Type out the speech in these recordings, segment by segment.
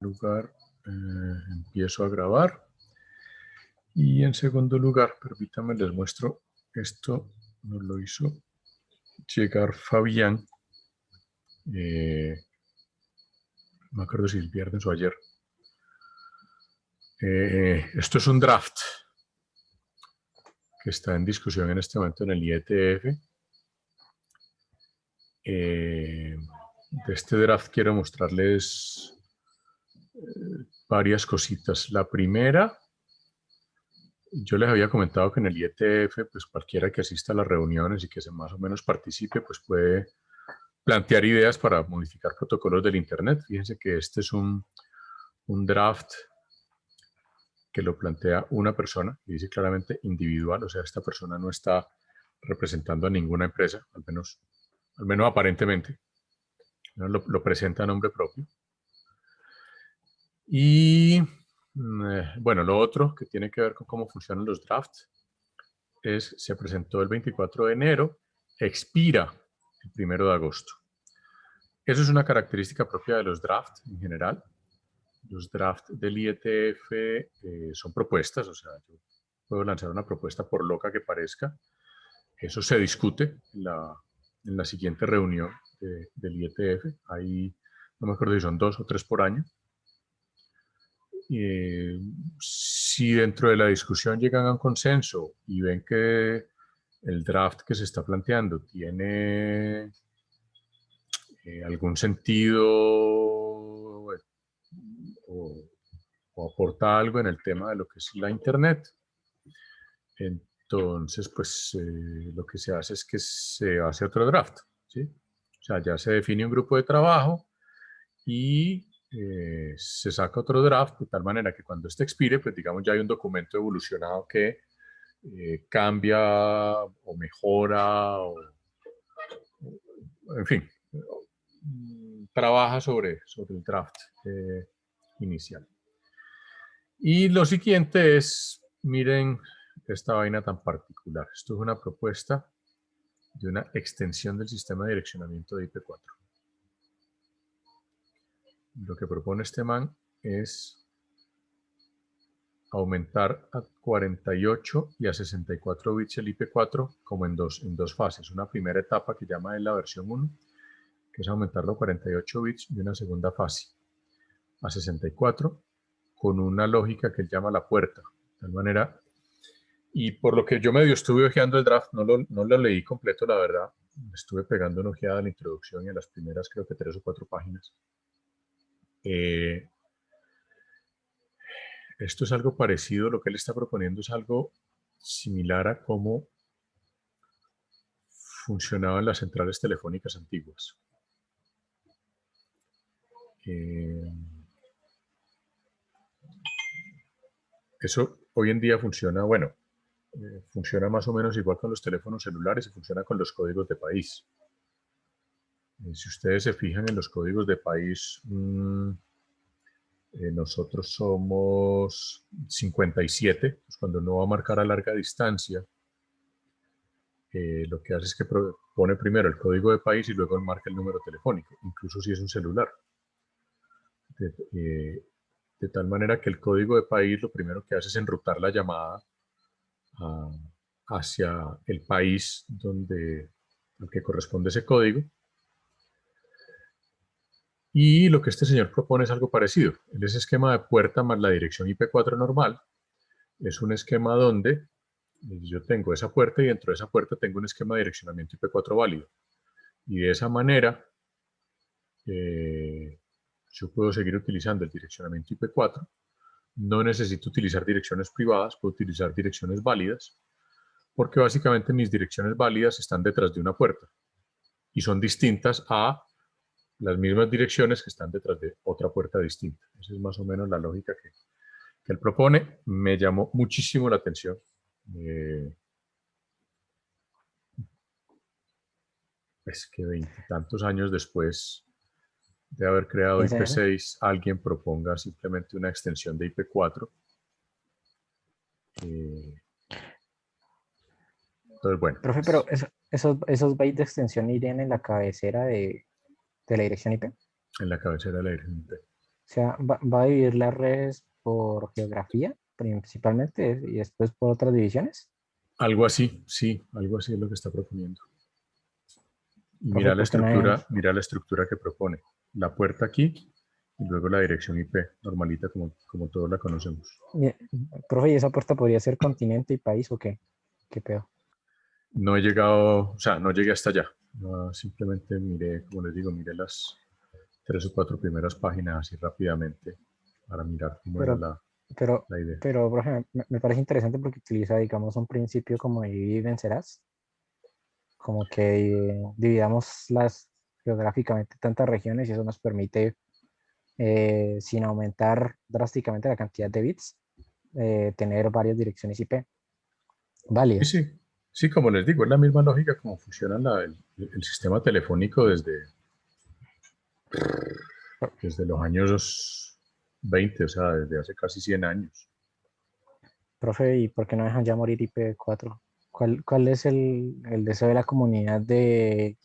lugar, empiezo a grabar. Y en segundo lugar, permítanme, les muestro esto, nos lo hizo llegar Fabián, no me acuerdo si el viernes o ayer. Esto es un draft que está en discusión en este momento en el IETF. De este draft quiero mostrarles varias cositas. La primera, yo les había comentado que en el IETF, pues cualquiera que asista a las reuniones y que más o menos participe, pues puede plantear ideas para modificar protocolos del Internet. Fíjense que este es un draft que lo plantea una persona y dice claramente individual, o sea, esta persona no está representando a ninguna empresa, al menos aparentemente, ¿no? Lo presenta a nombre propio. Y bueno, lo otro que tiene que ver con cómo funcionan los drafts se presentó el 24 de enero, expira el 1 de agosto. Eso es una característica propia de los drafts en general. Los drafts del IETF son propuestas, o sea, yo puedo lanzar una propuesta por loca que parezca. Eso se discute en la siguiente reunión del IETF. Ahí, no me acuerdo si son 2 o 3 por año. Si dentro de la discusión llegan a un consenso y ven que el draft que se está planteando tiene algún sentido o aporta algo en el tema de lo que es la Internet, entonces pues lo que se hace es que se hace otro draft, ¿sí? O sea, ya se define un grupo de trabajo y se saca otro draft de tal manera que cuando este expire, pues digamos ya hay un documento evolucionado que cambia o mejora o en fin, trabaja sobre el draft inicial. Y lo siguiente es, miren esta vaina tan particular. Esto es una propuesta de una extensión del sistema de direccionamiento de IP4. Lo que propone este man es aumentar a 48 y a 64 bits el IP4 como en dos fases. Una primera etapa que llama la versión 1, que es aumentarlo a 48 bits, y una segunda fase a 64 con una lógica que él llama la puerta. De tal manera, y por lo que yo medio estuve hojeando el draft, no lo leí completo, la verdad. Estuve pegando una ojeada a la introducción y a las primeras, creo que 3 o 4 páginas. Esto es algo parecido, lo que él está proponiendo es algo similar a cómo funcionaban las centrales telefónicas antiguas. Eso hoy en día funciona, bueno, funciona más o menos igual con los teléfonos celulares y funciona con los códigos de país. Si ustedes se fijan en los códigos de país, nosotros somos 57, pues cuando uno va a marcar a larga distancia, lo que hace es que pone primero el código de país y luego marca el número telefónico, incluso si es un celular. De tal manera que el código de país lo primero que hace es enrutar la llamada hacia el país al que corresponde ese código. Y lo que este señor propone es algo parecido. Ese esquema de puerta más la dirección IP4 normal es un esquema donde yo tengo esa puerta y dentro de esa puerta tengo un esquema de direccionamiento IP4 válido. Y de esa manera yo puedo seguir utilizando el direccionamiento IP4. No necesito utilizar direcciones privadas, puedo utilizar direcciones válidas, porque básicamente mis direcciones válidas están detrás de una puerta y son distintas a las mismas direcciones que están detrás de otra puerta distinta. Esa es más o menos la lógica que él propone. Me llamó muchísimo la atención. Es que 20 y tantos años después de haber creado IP6, alguien proponga simplemente una extensión de IP4. Entonces, bueno. Profe, pero esos bytes de extensión irían en la cabecera de la dirección IP. En la cabecera de la dirección IP. sea, va a dividir las redes por geografía principalmente y después por otras divisiones. Algo así, sí, algo así es lo que está proponiendo. Y Profe, ¿por qué no hay? mira la estructura que propone. La puerta aquí y luego la dirección IP, normalita como todos la conocemos. y- Profe, ¿y esa puerta podría ser continente y país o qué? ¿Qué pedo? No he llegado, o sea, no llegué hasta allá. No, simplemente miré, como les digo, miré las 3 o 4 primeras páginas así rápidamente para mirar cómo era Pero, pero, la idea. pero, profe, me parece interesante porque utiliza, digamos, un principio como de divide y vencerás, como que dividamos las geográficamente tantas regiones y eso nos permite, sin aumentar drásticamente la cantidad de bits, tener varias direcciones IP Sí, válidas. sí, sí, como les digo, es la misma lógica como funciona el sistema telefónico desde los años 20, o sea, desde hace casi 100 años. Profe, ¿y por qué no dejan ya morir IPv4? ¿Cuál es el deseo de la comunidad de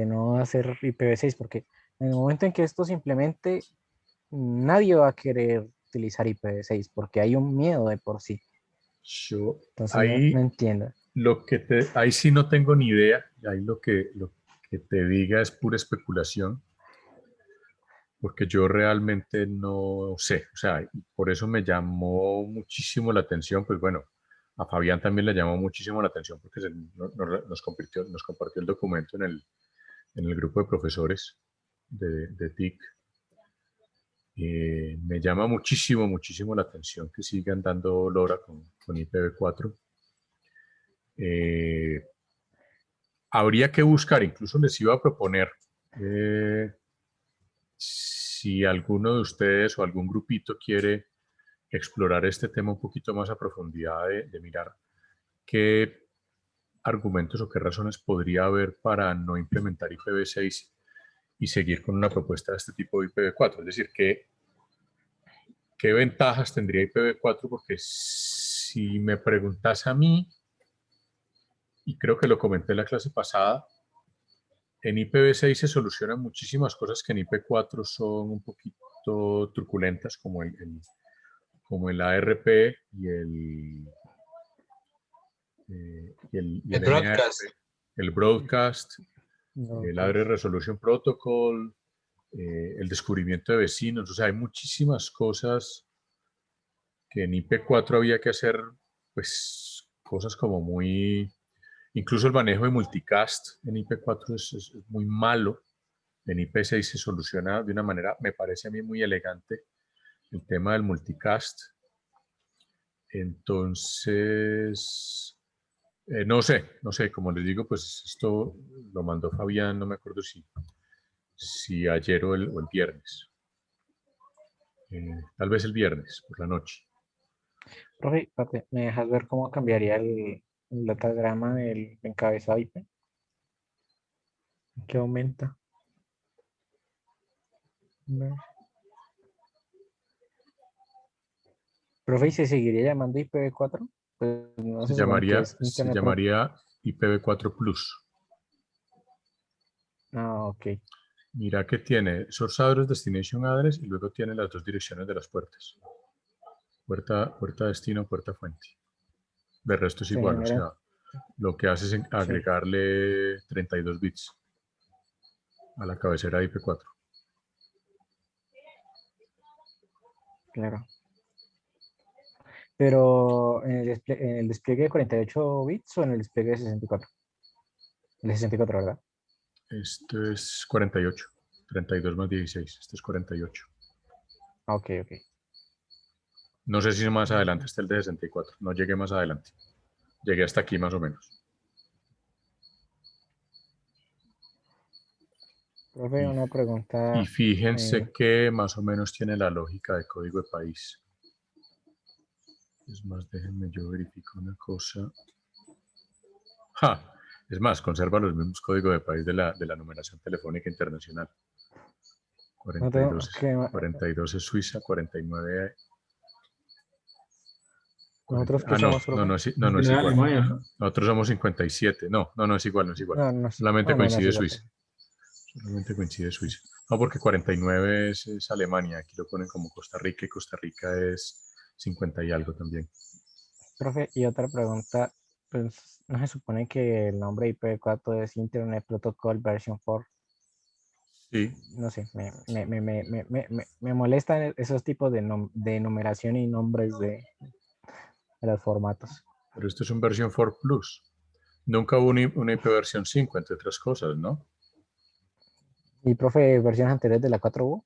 no hacer IPv6? Porque en el momento en que esto simplemente nadie va a querer utilizar IPv6 porque hay un miedo de por sí. Yo Entonces no ahí entiendo. ahí sí no tengo ni idea, ahí lo que te diga es pura especulación, porque yo realmente no sé, o sea, y por eso me llamó muchísimo la atención, pues bueno, a Fabián también le llamó muchísimo la atención porque nos compartió el documento en el grupo de profesores de TIC. Me llama muchísimo, muchísimo la atención que sigan dando lora con IPv4. Eh, Habría que buscar, incluso les iba a proponer, eh, si alguno de ustedes o algún grupito quiere explorar este tema un poquito más a profundidad, de mirar qué argumentos o qué razones podría haber para no implementar IPv6 y seguir con una propuesta de este tipo de IPv4. Es decir, ¿qué ventajas tendría IPv4? Porque si me preguntas a mí, y creo que lo comenté en la clase pasada, en IPv6 se solucionan muchísimas cosas que en IP4 son un poquito truculentas, como el ARP y El el NARP, broadcast. el Broadcast, No, el pues, Address Resolution Protocol, el descubrimiento de vecinos. O sea, hay muchísimas cosas que en IP4 había que hacer, pues cosas como muy... Incluso el manejo de multicast en IP4 es muy malo. En IP6 se soluciona de una manera, me parece a mí, muy elegante el tema del multicast. Entonces, no sé, como les digo, pues esto lo mandó Fabián, no me acuerdo si ayer o el viernes. Tal vez el viernes por la noche. profe, ¿me dejas ver cómo cambiaría el datagrama del encabezado IP? ¿Qué aumenta? No. Profe, ¿y se seguiría llamando IPv4? Pues no Se se supone que llamaría, es se Internet Protocol. llamaría IPv4 Plus. Ah, ok. Mira que tiene Source Address, Destination Address y luego tiene las dos direcciones de las puertas. Puerta destino, puerta fuente. De resto es Se igual, o genera, sea, lo que hace es sí, agregarle 32 bits a la cabecera de IP4. claro. Pero en el despliegue de 48 bits o en el despliegue de 64. El de 64, ¿verdad? Esto es 48, 32 más 16, este es 48. Ah, ok, ok. No sé si más adelante Ujú. está el de 64, no llegué más adelante, llegué hasta aquí más o menos. Profe, Y, una y pregunta. fíjense eh, que más o menos tiene la lógica de código de país. Es más, déjenme yo verifico una cosa. ¡Ja! Es más, conserva los mismos códigos de país de la numeración telefónica internacional. nosotros, 42 es, que, 42 es Suiza, 49. nosotros que No, somos, no, profe. no, no, no es De igual. Alemania, ¿no? Nosotros somos 57. No, no, no es igual, no es igual. No, no, Solamente no es coincide igual, Suiza. profe. Solamente coincide Suiza. No, porque 49 es Alemania. Aquí lo ponen como Costa Rica y Costa Rica es 50 y algo también. Profe, y otra pregunta, pues no se supone que el nombre IP4 es Internet Protocol Version 4. Sí, No sé, me molestan esos tipos de numeración y nombres de los formatos. pero esto es un versión 4 Plus. Nunca hubo una IP versión 5, entre otras cosas, ¿no? ¿Y profe, versiones anteriores de la 4U?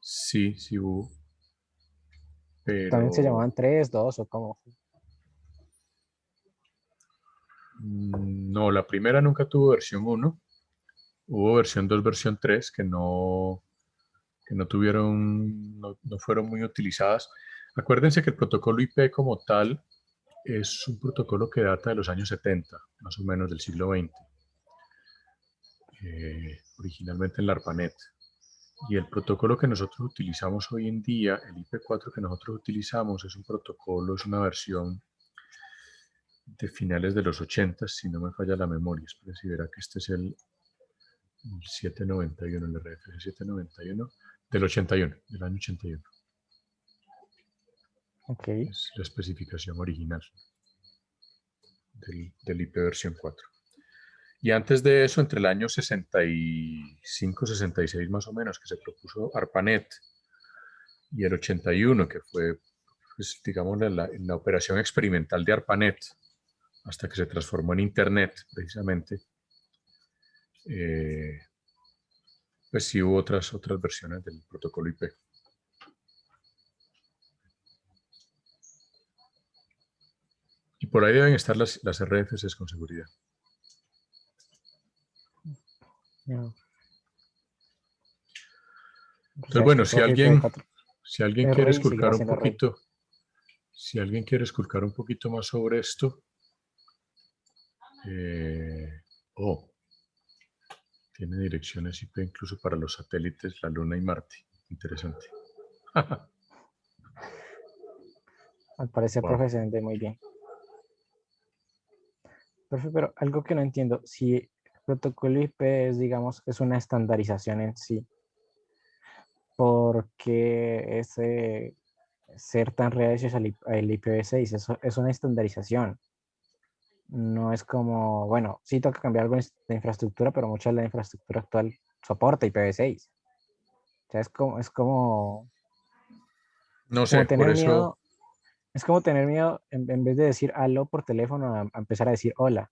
Sí, sí hubo, También se pero llamaban 3, 2 o cómo. no, la primera nunca tuvo versión 1. Hubo versión 2, versión 3 que no tuvieron, no fueron muy utilizadas. Acuérdense que el protocolo IP como tal es un protocolo que data de los años 70, más o menos del siglo XX, originalmente en la ARPANET. Y el protocolo que nosotros utilizamos hoy en día, el IP4 que nosotros utilizamos, es un protocolo, es una versión de finales de los 80, si no me falla la memoria. Espero si verá que este es el 791, el RFC 791 del 81, del año 81. Ok, Es la especificación original del IP versión 4. Y antes de eso, entre el año 65-66 más o menos, que se propuso ARPANET, y el 81, que fue, pues, digamos, la operación experimental de ARPANET, hasta que se transformó en Internet, precisamente, eh, pues sí hubo otras versiones del protocolo IP. Y por ahí deben estar las RFCs con seguridad. ya. O Entonces, sea, es bueno, que si profe alguien, IP4 si alguien es quiere rey y esculcar seguirá un siendo rey. poquito, si alguien quiere esculcar un poquito más sobre esto, eh, oh, tiene direcciones IP incluso para los satélites, la Luna y Marte. Interesante. Al parecer, Wow. profe, se vende muy bien. Profe, pero algo que no entiendo, si el protocolo IP es, digamos, es una estandarización en sí, ¿por qué ese ser tan reacios al IPv6? Eso es una estandarización. No es como, bueno, sí toca cambiar algo de infraestructura, pero mucha de la infraestructura actual soporta IPv6. O sea, No sé, como por tener eso, miedo, es como tener miedo en vez de decir aló por teléfono a empezar a decir hola.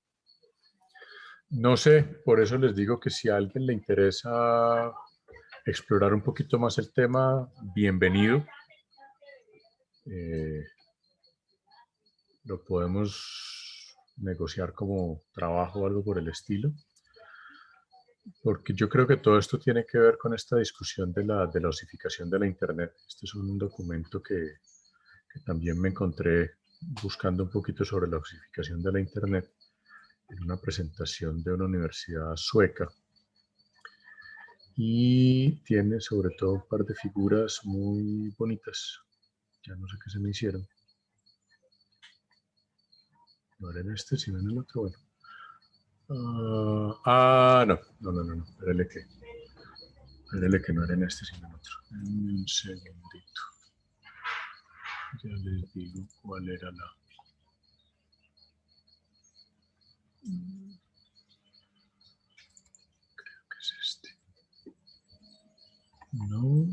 no sé, por eso les digo que si a alguien le interesa explorar un poquito más el tema, bienvenido. Eh, lo podemos negociar como trabajo o algo por el estilo, porque yo creo que todo esto tiene que ver con esta discusión de la osificación de la Internet. Este es un documento que también me encontré buscando un poquito sobre la osificación de la Internet en una presentación de una universidad sueca y tiene sobre todo un par de figuras muy bonitas. Ya no sé qué se me hicieron. No era en este, sino en el otro. Bueno. No. Espérale que no era en este, sino en otro. Dame un segundito. Ya les digo cuál era la. ¿Qué es este? No.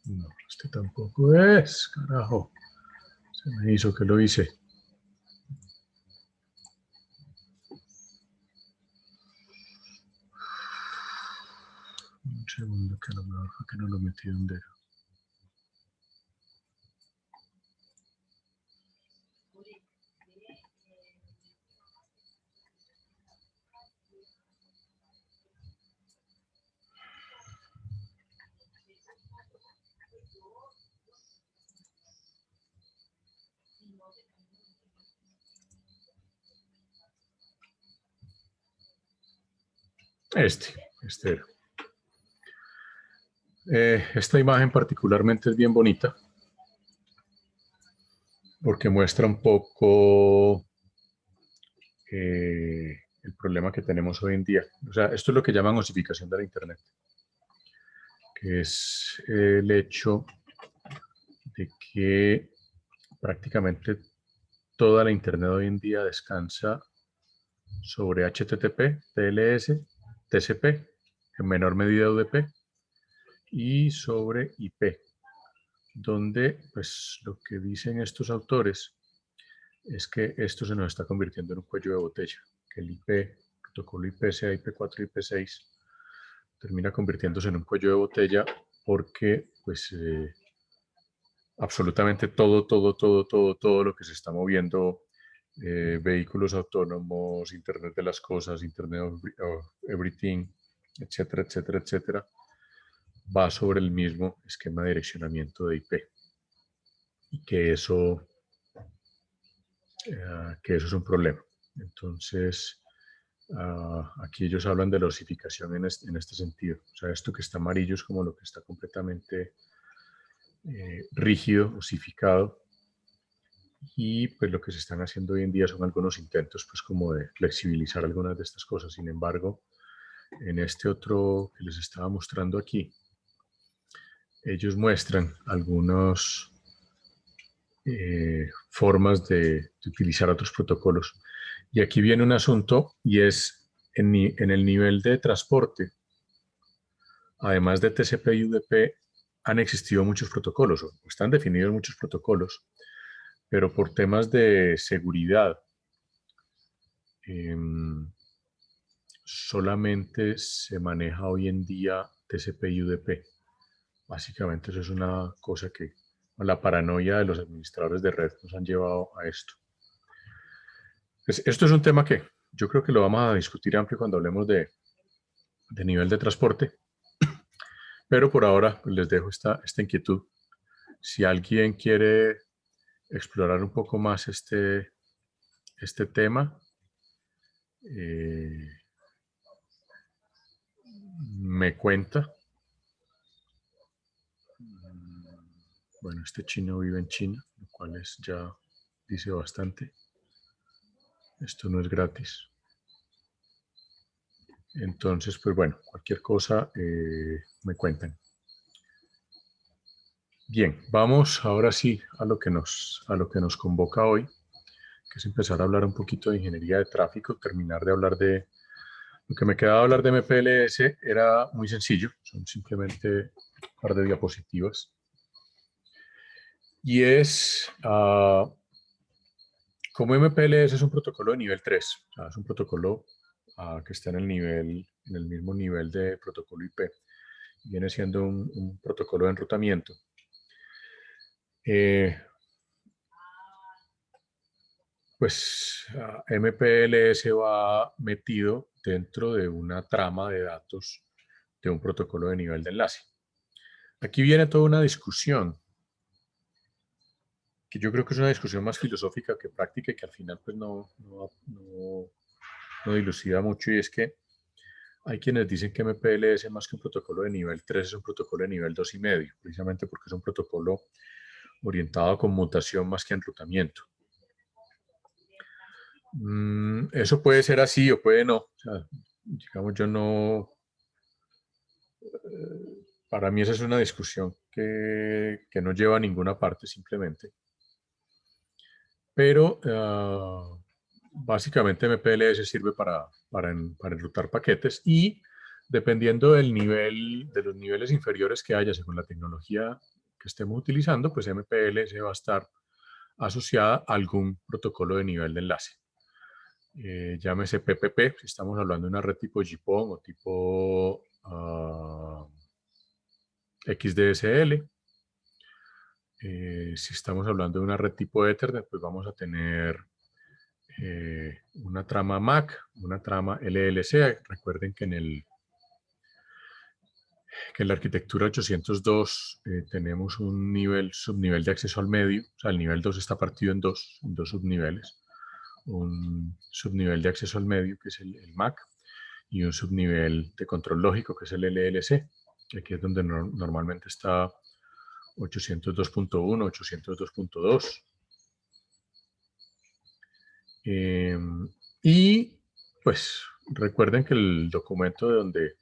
No, este tampoco es, carajo. Se me hizo que lo hice. Un segundo, que a lo mejor fue que no lo metí donde era. Este era. Esta imagen particularmente es bien bonita porque muestra un poco el problema que tenemos hoy en día. O sea, esto es lo que llaman osificación de la Internet, que es el hecho de que prácticamente toda la Internet hoy en día descansa sobre HTTP, TLS, TCP, en menor medida UDP, y sobre IP, donde pues lo que dicen estos autores es que esto se nos está convirtiendo en un cuello de botella, que el IP, protocolo IP-C, IP4, IP6, termina convirtiéndose en un cuello de botella porque pues absolutamente todo lo que se está moviendo, vehículos autónomos, Internet de las cosas, Internet of Everything, etcétera, etcétera, etcétera, va sobre el mismo esquema de direccionamiento de IP. Y que eso es un problema. Entonces, aquí ellos hablan de la osificación en este sentido. O sea, esto que está amarillo es como lo que está completamente rígido, osificado. Y pues lo que se están haciendo hoy en día son algunos intentos pues como de flexibilizar algunas de estas cosas. Sin embargo, en este otro que les estaba mostrando aquí, ellos muestran algunas formas de utilizar otros protocolos. Y aquí viene un asunto y es en el nivel de transporte, además de TCP y UDP, han existido muchos protocolos, o están definidos muchos protocolos, pero por temas de seguridad, solamente se maneja hoy en día TCP y UDP. Básicamente eso es una cosa que la paranoia de los administradores de red nos han llevado a esto. Pues esto es un tema que yo creo que lo vamos a discutir amplio cuando hablemos de nivel de transporte, pero por ahora pues, les dejo esta inquietud. Si alguien quiere explorar un poco más este tema, me cuenta. Bueno, este chino vive en China, lo cual ya dice bastante. Esto no es gratis. Entonces, pues bueno, cualquier cosa me cuentan. Bien, vamos ahora sí a lo que nos convoca hoy, que es empezar a hablar un poquito de ingeniería de tráfico, terminar de hablar de... Lo que me quedaba hablar de MPLS era muy sencillo, son simplemente un par de diapositivas. Y es como MPLS es un protocolo de nivel 3, o sea, es un protocolo que está en el mismo nivel de protocolo IP. Viene siendo un protocolo de enrutamiento. Pues MPLS va metido dentro de una trama de datos de un protocolo de nivel de enlace. Aquí viene toda una discusión, que yo creo que es una discusión más filosófica que práctica y que al final pues no dilucida mucho, y es que hay quienes dicen que MPLS más que un protocolo de nivel 3 es un protocolo de nivel 2,5, precisamente porque es un protocolo orientado a conmutación más que a enrutamiento. Eso puede ser así o puede no. O sea, digamos, yo no... Para mí esa es una discusión que no lleva a ninguna parte simplemente. Pero básicamente MPLS sirve para enrutar paquetes y dependiendo del nivel, de los niveles inferiores que haya según la tecnología que estemos utilizando, pues MPLS va a estar asociada a algún protocolo de nivel de enlace. Llámese PPP, si estamos hablando de una red tipo GPON o tipo XDSL. Si estamos hablando de una red tipo Ethernet, pues vamos a tener una trama MAC, una trama LLC. Recuerden que en la arquitectura 802 tenemos un subnivel de acceso al medio. O sea, el nivel 2 está partido en dos subniveles. Un subnivel de acceso al medio, que es el MAC, y un subnivel de control lógico, que es el LLC. Aquí es donde normalmente está 802.1, 802.2. Y pues recuerden que el documento de donde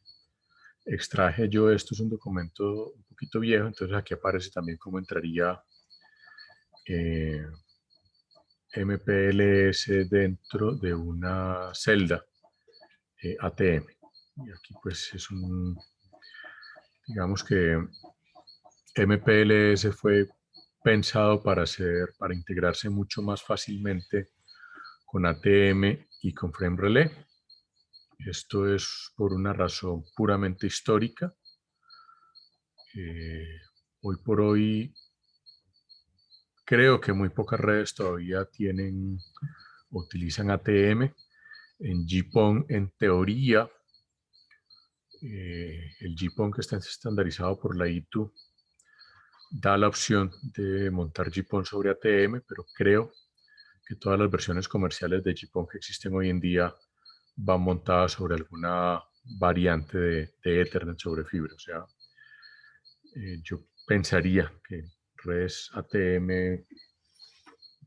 extraje yo esto es un documento un poquito viejo, entonces aquí aparece también cómo entraría MPLS dentro de una celda ATM. Y aquí pues es un, digamos que MPLS fue pensado para integrarse mucho más fácilmente con ATM y con Frame Relay. Esto es por una razón puramente histórica. Hoy por hoy creo que muy pocas redes todavía tienen o utilizan ATM. En GPON, en teoría, el GPON que está estandarizado por la ITU da la opción de montar GPON sobre ATM, pero creo que todas las versiones comerciales de GPON que existen hoy en día van montadas sobre alguna variante de Ethernet sobre fibra. O sea, yo pensaría que redes ATM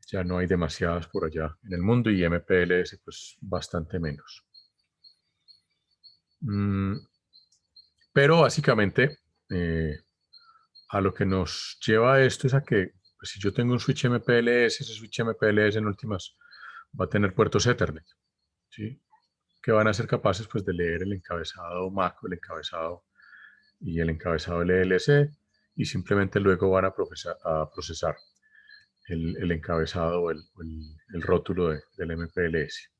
ya no hay demasiadas por allá en el mundo y MPLS pues bastante menos. Pero básicamente a lo que nos lleva esto es a que pues, si yo tengo un switch MPLS, ese switch MPLS en últimas va a tener puertos Ethernet, ¿sí? Que van a ser capaces pues, de leer el encabezado MAC, el encabezado y el encabezado LLC, y simplemente luego van a procesar el encabezado o el rótulo del MPLS.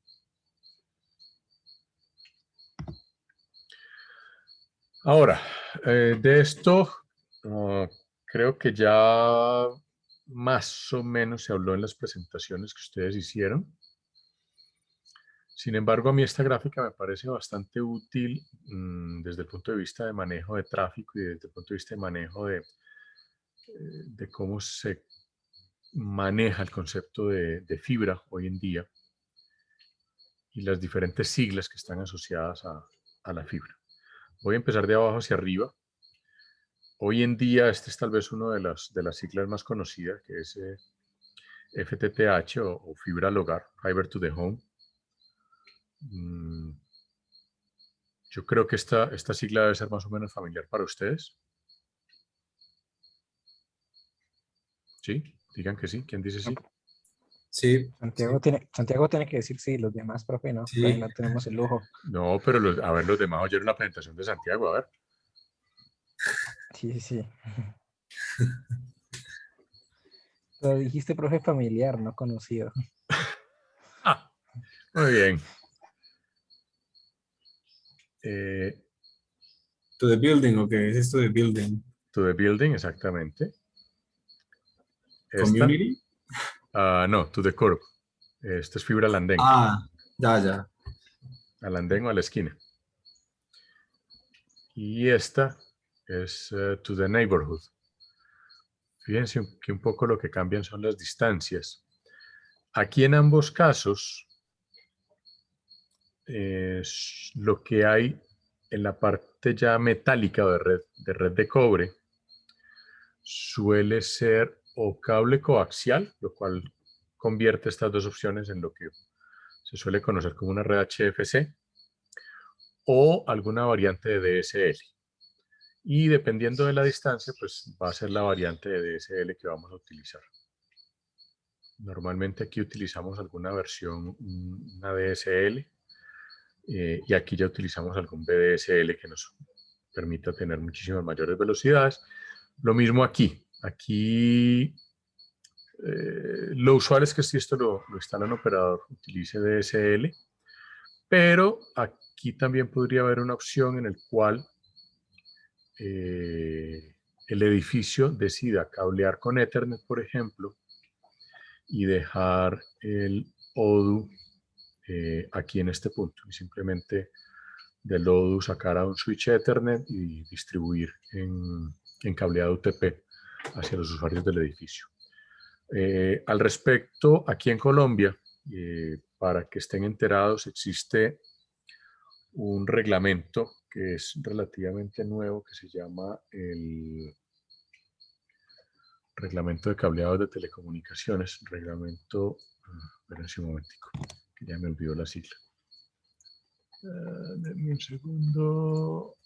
Ahora, de esto creo que ya más o menos se habló en las presentaciones que ustedes hicieron. Sin embargo, a mí esta gráfica me parece bastante útil desde el punto de vista de manejo de tráfico y desde el punto de vista de manejo de cómo se maneja el concepto de fibra hoy en día y las diferentes siglas que están asociadas a la fibra. Voy a empezar de abajo hacia arriba. Hoy en día, este es tal vez una de las siglas más conocidas, que es FTTH o fibra al hogar, Fiber to the Home. Yo creo que esta sigla debe ser más o menos familiar para ustedes. ¿Sí? Digan que sí. ¿Quién dice sí? Sí, Santiago tiene que decir sí, los demás, profe, no, sí. profe, no tenemos el lujo. No, pero a ver, los demás oyeron la presentación de Santiago, a ver. Sí, sí, sí. Pero dijiste profe familiar, no conocido. Ah, muy bien. To the building, ok, es esto de building. To the building, exactamente. Esta. Community. No, to the curb. Esto es fibra al andén. Ah, ya. Al andén o a la esquina. Y esta es to the neighborhood. Fíjense que un poco lo que cambian son las distancias. Aquí en ambos casos, lo que hay en la parte ya metálica de red de cobre suele ser o cable coaxial, lo cual convierte estas dos opciones en lo que se suele conocer como una red HFC, o alguna variante de DSL. Y dependiendo de la distancia, pues va a ser la variante de DSL que vamos a utilizar. Normalmente aquí utilizamos alguna versión, una DSL, y aquí ya utilizamos algún VDSL que nos permita tener muchísimas mayores velocidades. Lo mismo aquí. Aquí lo usual es que si esto lo instala un operador, utilice DSL, pero aquí también podría haber una opción en el cual el edificio decida cablear con Ethernet, por ejemplo, y dejar el ODU aquí en este punto. Y simplemente del ODU sacar a un switch Ethernet y distribuir en cableado UTP hacia los usuarios del edificio. Al respecto, aquí en Colombia, para que estén enterados, existe un reglamento que es relativamente nuevo, que se llama el Reglamento de Cableados de Telecomunicaciones. Reglamento, espérense un momentico, que ya me olvidó la sigla. Denme un segundo.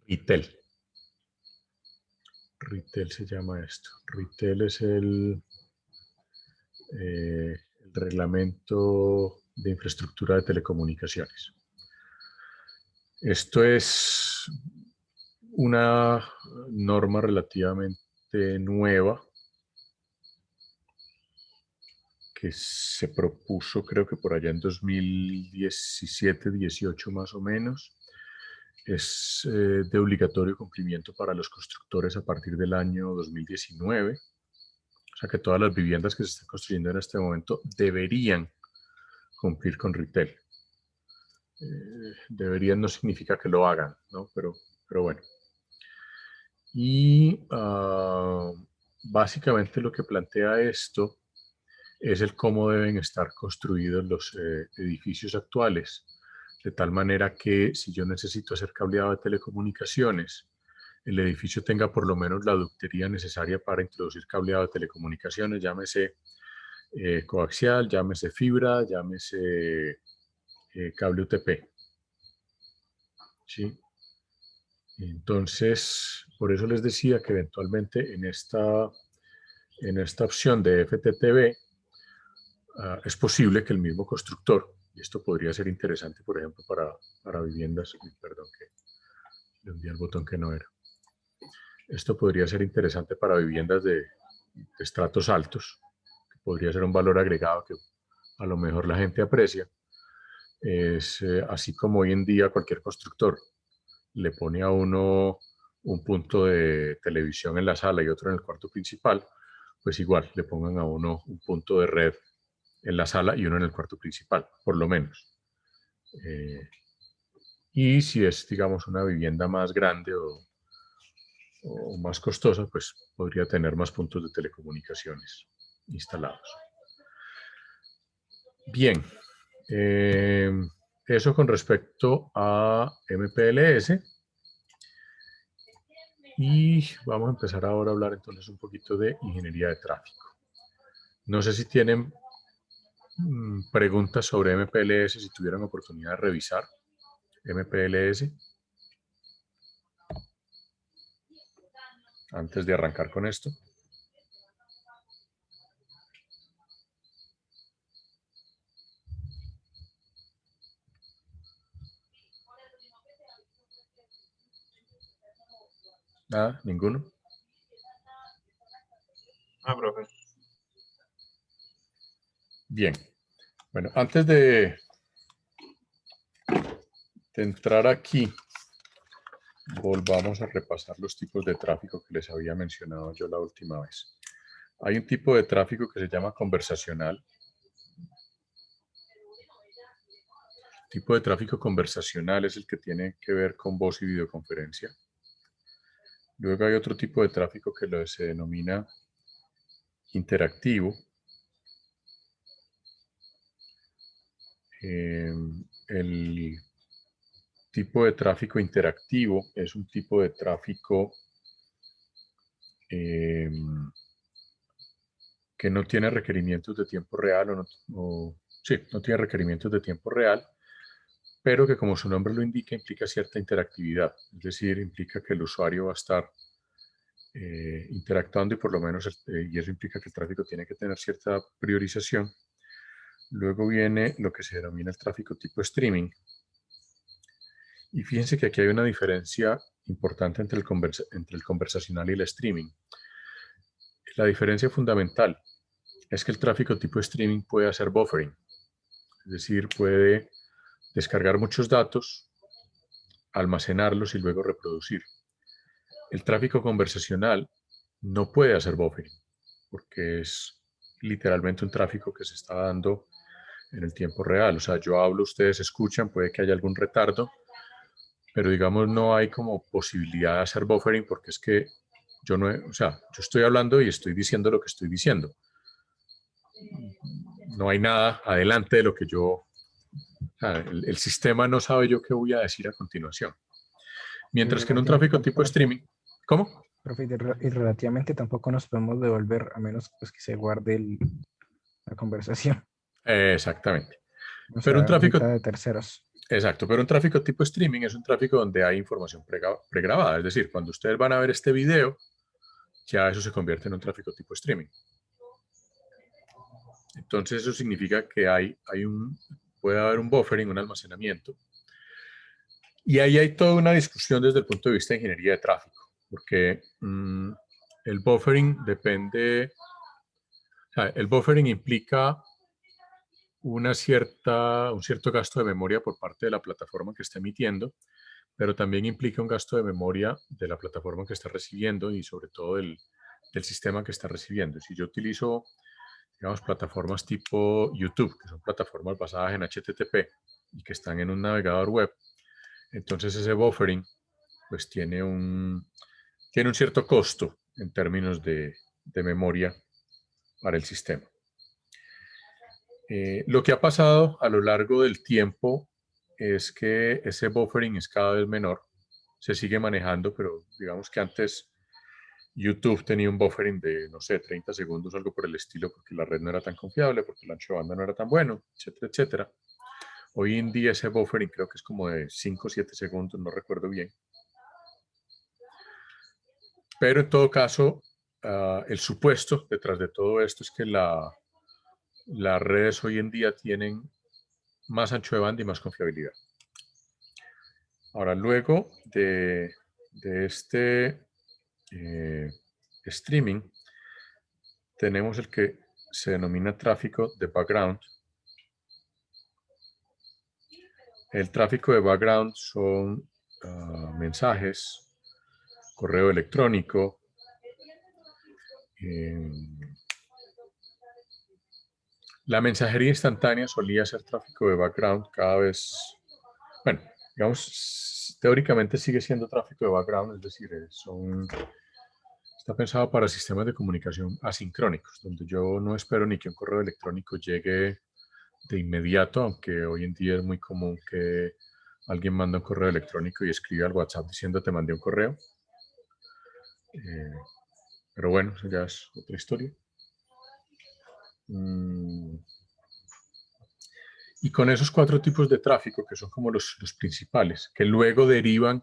RITEL. RITEL se llama esto. RITEL es el reglamento de infraestructura de telecomunicaciones. Esto es una norma relativamente nueva que se propuso, creo que por allá en 2017-18 más o menos. Es de obligatorio cumplimiento para los constructores a partir del año 2019. O sea que todas las viviendas que se están construyendo en este momento deberían cumplir con RITEL. Deberían no significa que lo hagan, ¿no? Pero bueno. Y básicamente lo que plantea esto es el cómo deben estar construidos los edificios actuales, de tal manera que si yo necesito hacer cableado de telecomunicaciones, el edificio tenga por lo menos la ductería necesaria para introducir cableado de telecomunicaciones, llámese coaxial, llámese fibra, llámese cable UTP. ¿Sí? Entonces, por eso les decía que eventualmente en esta opción de FTTB es posible que el mismo constructor, y esto podría ser interesante, por ejemplo, para viviendas, perdón, que le envié el botón que no era. Esto podría ser interesante para viviendas de estratos altos, que podría ser un valor agregado que a lo mejor la gente aprecia. Es así como hoy en día cualquier constructor le pone a uno un punto de televisión en la sala y otro en el cuarto principal, pues igual le pongan a uno un punto de red en la sala y uno en el cuarto principal, por lo menos. Y si es, digamos, una vivienda más grande o más costosa, pues podría tener más puntos de telecomunicaciones instalados. Bien, eso con respecto a MPLS. Y vamos a empezar ahora a hablar entonces un poquito de ingeniería de tráfico. No sé si tienen preguntas sobre MPLS, si tuvieran oportunidad de revisar MPLS antes de arrancar con esto. Nada, ninguno. Profe. Bien. Bueno, antes de entrar aquí, volvamos a repasar los tipos de tráfico que les había mencionado yo la última vez. Hay un tipo de tráfico que se llama conversacional. El tipo de tráfico conversacional es el que tiene que ver con voz y videoconferencia. Luego hay otro tipo de tráfico que se denomina interactivo. El tipo de tráfico interactivo es un tipo de tráfico que no tiene requerimientos de tiempo real no tiene requerimientos de tiempo real, pero que como su nombre lo indica, implica cierta interactividad. Es decir, implica que el usuario va a estar interactuando y por lo menos, y eso implica que el tráfico tiene que tener cierta priorización. Luego viene lo que se denomina el tráfico tipo streaming. Y fíjense que aquí hay una diferencia importante entre el conversacional y el streaming. La diferencia fundamental es que el tráfico tipo streaming puede hacer buffering. Es decir, puede descargar muchos datos, almacenarlos y luego reproducir. El tráfico conversacional no puede hacer buffering, porque es literalmente un tráfico que se está dando en el tiempo real. O sea, yo hablo, ustedes escuchan, puede que haya algún retardo, pero digamos no hay como posibilidad de hacer buffering porque es que yo no, o sea, yo estoy hablando y estoy diciendo lo que estoy diciendo. no hay nada adelante de lo que yo, o sea, el sistema no sabe yo qué voy a decir a continuación. Mientras que en un tráfico tipo streaming, ¿cómo? Profe, y relativamente tampoco nos podemos devolver a menos pues, que se guarde la conversación. Exactamente. O Pero un sea, tráfico, ahorita de terceros. exacto, pero un tráfico tipo streaming es un tráfico donde hay información pregrabada. Es decir, cuando ustedes van a ver este video, ya eso se convierte en un tráfico tipo streaming. Entonces eso significa que puede haber un buffering, un almacenamiento. Y ahí hay toda una discusión desde el punto de vista de ingeniería de tráfico, porque el buffering depende, o sea, el buffering implica un cierto gasto de memoria por parte de la plataforma que está emitiendo, pero también implica un gasto de memoria de la plataforma que está recibiendo y sobre todo del sistema que está recibiendo. Si yo utilizo, digamos, plataformas tipo YouTube, que son plataformas basadas en HTTP y que están en un navegador web, entonces ese buffering pues tiene un cierto costo en términos de memoria para el sistema. Lo que ha pasado a lo largo del tiempo es que ese buffering es cada vez menor. Se sigue manejando, pero digamos que antes YouTube tenía un buffering de, no sé, 30 segundos, algo por el estilo, porque la red no era tan confiable, porque el ancho de banda no era tan bueno, etcétera, etcétera. Hoy en día ese buffering creo que es como de 5 o 7 segundos, no recuerdo bien. Pero en todo caso, el supuesto detrás de todo esto es que las redes hoy en día tienen más ancho de banda y más confiabilidad. Ahora, luego de este streaming, tenemos el que se denomina tráfico de background. El tráfico de background son mensajes, correo electrónico, la mensajería instantánea solía ser tráfico de background cada vez, bueno, digamos, teóricamente sigue siendo tráfico de background, es decir, está pensado para sistemas de comunicación asincrónicos, donde yo no espero ni que un correo electrónico llegue de inmediato, aunque hoy en día es muy común que alguien manda un correo electrónico y escribe al WhatsApp diciendo te mandé un correo. Pero bueno, eso ya es otra historia. Y con esos 4 tipos de tráfico, que son como los principales, que luego derivan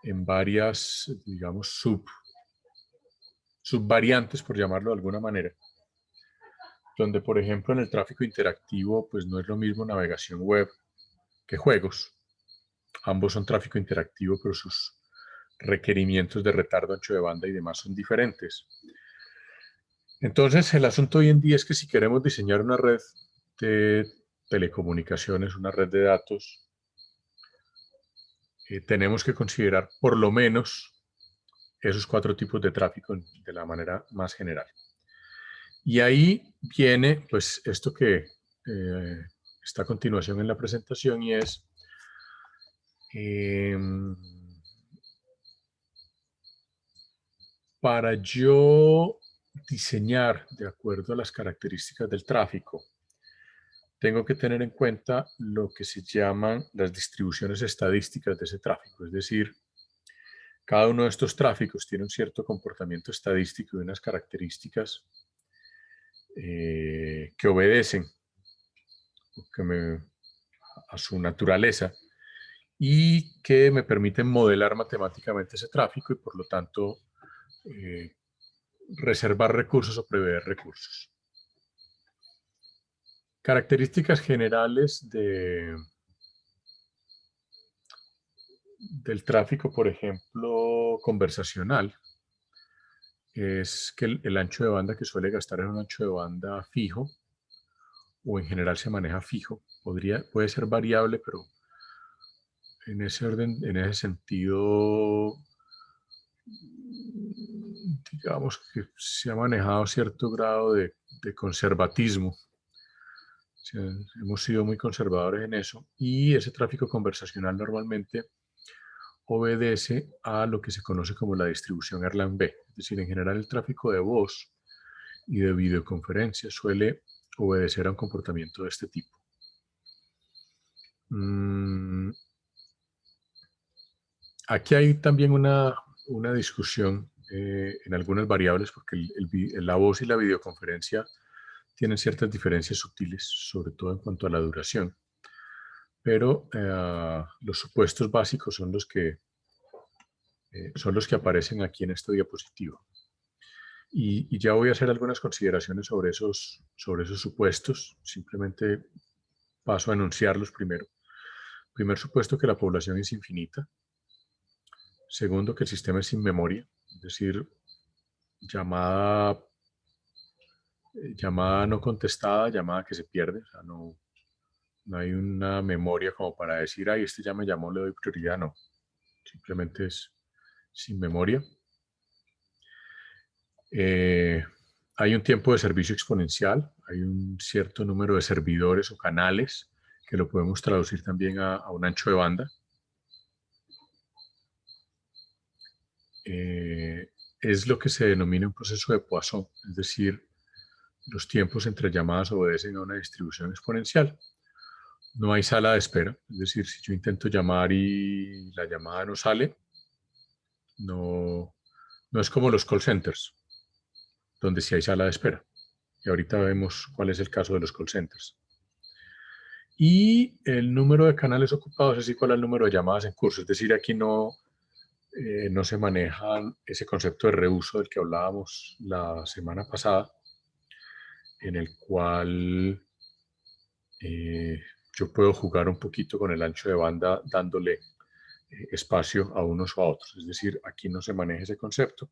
en varias, digamos, subvariantes, por llamarlo de alguna manera, donde, por ejemplo, en el tráfico interactivo, pues no es lo mismo navegación web que juegos. Ambos son tráfico interactivo, pero sus requerimientos de retardo, ancho de banda y demás son diferentes. Entonces, el asunto hoy en día es que si queremos diseñar una red de telecomunicaciones, una red de datos, tenemos que considerar por lo menos esos 4 tipos de tráfico de la manera más general. Y ahí viene pues esto que está a continuación en la presentación y es para yo diseñar de acuerdo a las características del tráfico, tengo que tener en cuenta lo que se llaman las distribuciones estadísticas de ese tráfico. Es decir, cada uno de estos tráficos tiene un cierto comportamiento estadístico y unas características que obedecen a su naturaleza y que me permiten modelar matemáticamente ese tráfico y por lo tanto reservar recursos o prever recursos. Características generales del tráfico, por ejemplo, conversacional, es que el ancho de banda que suele gastar es un ancho de banda fijo, o en general se maneja fijo. Puede ser variable, pero en ese orden, en ese sentido, digamos que se ha manejado cierto grado de conservatismo. O sea, hemos sido muy conservadores en eso y ese tráfico conversacional normalmente obedece a lo que se conoce como la distribución Erlang-B. Es decir, en general el tráfico de voz y de videoconferencia suele obedecer a un comportamiento de este tipo. Aquí hay también una discusión en algunas variables, porque la voz y la videoconferencia tienen ciertas diferencias sutiles, sobre todo en cuanto a la duración. Pero los supuestos básicos son los que aparecen aquí en esta diapositiva. Y ya voy a hacer algunas consideraciones sobre esos supuestos. Simplemente paso a enunciarlos primero. Primer supuesto, que la población es infinita. Segundo, que el sistema es sin memoria, es decir, llamada no contestada, llamada que se pierde. O sea, no hay una memoria como para decir, ay, este ya me llamó, le doy prioridad. No, simplemente es sin memoria. Hay un tiempo de servicio exponencial, hay un cierto número de servidores o canales, que lo podemos traducir también a un ancho de banda. Es lo que se denomina un proceso de Poisson, es decir, los tiempos entre llamadas obedecen a una distribución exponencial. No hay sala de espera, es decir, si yo intento llamar y la llamada no sale, no es como los call centers, donde sí hay sala de espera. Y ahorita vemos cuál es el caso de los call centers. Y el número de canales ocupados es igual al número de llamadas en curso. Es decir, aquí no se maneja ese concepto de reuso del que hablábamos la semana pasada, en el cual yo puedo jugar un poquito con el ancho de banda dándole espacio a unos o a otros. Es decir, aquí no se maneja ese concepto.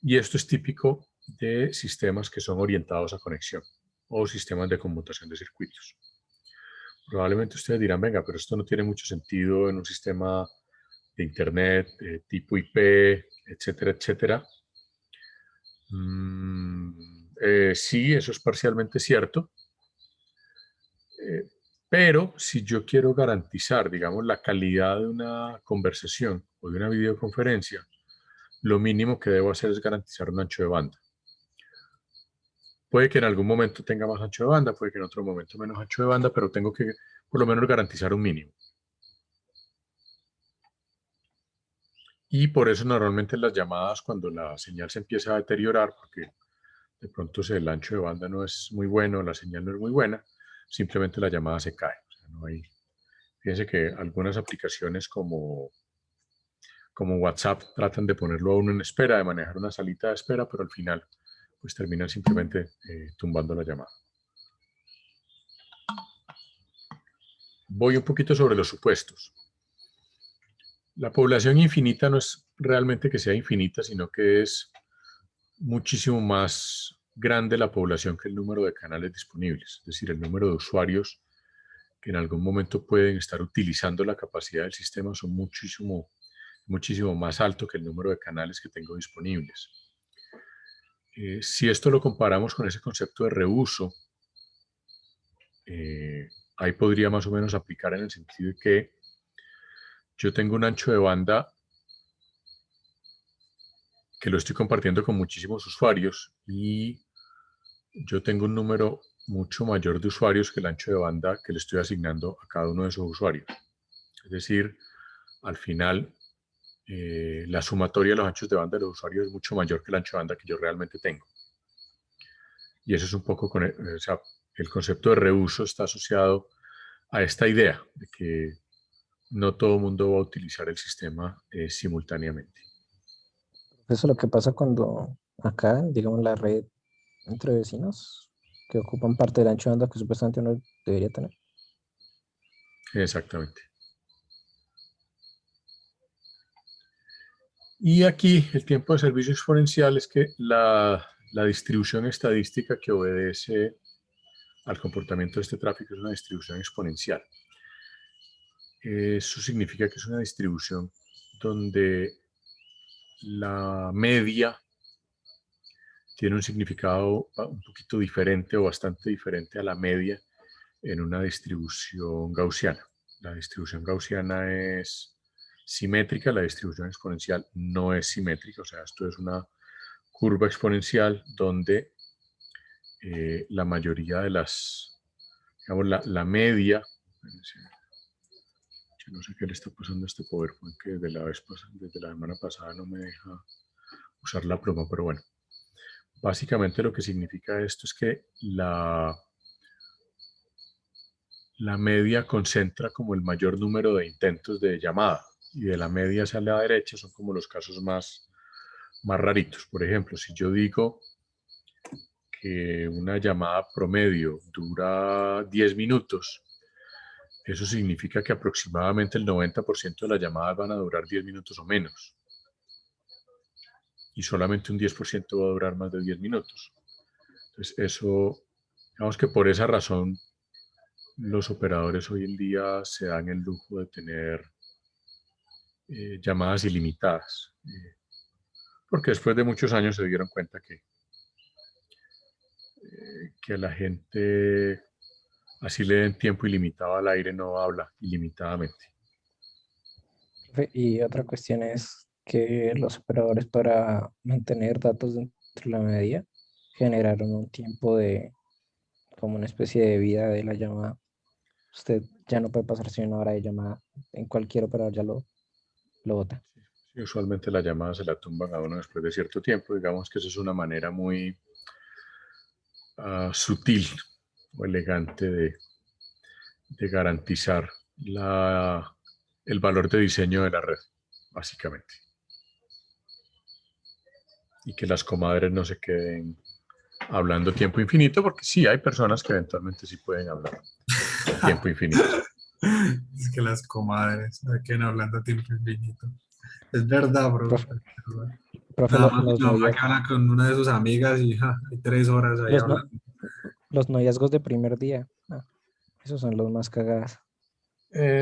Y esto es típico de sistemas que son orientados a conexión o sistemas de conmutación de circuitos. Probablemente ustedes dirán, venga, pero esto no tiene mucho sentido en un sistema de Internet tipo IP, etcétera, etcétera. Sí, eso es parcialmente cierto. Pero si yo quiero garantizar, digamos, la calidad de una conversación o de una videoconferencia, lo mínimo que debo hacer es garantizar un ancho de banda. Puede que en algún momento tenga más ancho de banda, puede que en otro momento menos ancho de banda, pero tengo que por lo menos garantizar un mínimo. Y por eso normalmente en las llamadas, cuando la señal se empieza a deteriorar, porque de pronto el ancho de banda no es muy bueno, la señal no es muy buena, simplemente la llamada se cae. O sea, no hay... Fíjense que algunas aplicaciones como WhatsApp tratan de ponerlo a uno en espera, de manejar una salita de espera, pero al final pues terminan simplemente tumbando la llamada. Voy un poquito sobre los supuestos. La población infinita no es realmente que sea infinita, sino que es muchísimo más grande la población que el número de canales disponibles, es decir, el número de usuarios que en algún momento pueden estar utilizando la capacidad del sistema son muchísimo más alto que el número de canales que tengo disponibles. Si esto lo comparamos con ese concepto de reuso, ahí podría más o menos aplicar en el sentido de que yo tengo un ancho de banda que lo estoy compartiendo con muchísimos usuarios y yo tengo un número mucho mayor de usuarios que el ancho de banda que le estoy asignando a cada uno de esos usuarios. Es decir, al final, la sumatoria de los anchos de banda de los usuarios es mucho mayor que el ancho de banda que yo realmente tengo. Y eso es un poco con el concepto de reuso está asociado a esta idea de que no todo el mundo va a utilizar el sistema simultáneamente. Eso es lo que pasa cuando acá, digamos, la red entre vecinos que ocupan parte del ancho de banda que supuestamente uno debería tener. Exactamente. Y aquí el tiempo de servicio exponencial es que la distribución estadística que obedece al comportamiento de este tráfico es una distribución exponencial. Eso significa que es una distribución donde la media tiene un significado un poquito diferente o bastante diferente a la media en una distribución gaussiana. La distribución gaussiana es simétrica, la distribución exponencial no es simétrica, o sea, esto es una curva exponencial donde la mayoría de las, digamos, la media. Yo no sé qué le está pasando a este PowerPoint que desde desde la semana pasada no me deja usar la pluma, pero bueno. Básicamente lo que significa esto es que la media concentra como el mayor número de intentos de llamada, y de la media hacia la derecha son como los casos más raritos. Por ejemplo, si yo digo que una llamada promedio dura 10 minutos, eso significa que aproximadamente el 90% de las llamadas van a durar 10 minutos o menos. Y solamente un 10% va a durar más de 10 minutos. Entonces, eso, digamos que por esa razón, los operadores hoy en día se dan el lujo de tener llamadas ilimitadas. Porque después de muchos años se dieron cuenta que a la gente, así le den tiempo ilimitado al aire, no habla ilimitadamente. Profe, y otra cuestión es que los operadores, para mantener datos dentro de la media, generaron un tiempo de, como una especie de vida de la llamada. Usted ya no puede pasarse una hora de llamada, en cualquier operador ya lo bota. Sí, usualmente la llamada se la tumban a uno después de cierto tiempo. Digamos que eso es una manera muy sutil o elegante de garantizar el valor de diseño de la red, básicamente. Y que las comadres no se queden hablando tiempo infinito, porque sí hay personas que eventualmente sí pueden hablar tiempo infinito. Es que las comadres se quedan hablando a tiempo infinito. Es verdad, bro. Profe, profe, Nada más mi los mamá que habla con una de sus amigas y hay 3 horas ahí los, no- hablando. los noviazgos de primer día, esos son los más cagados.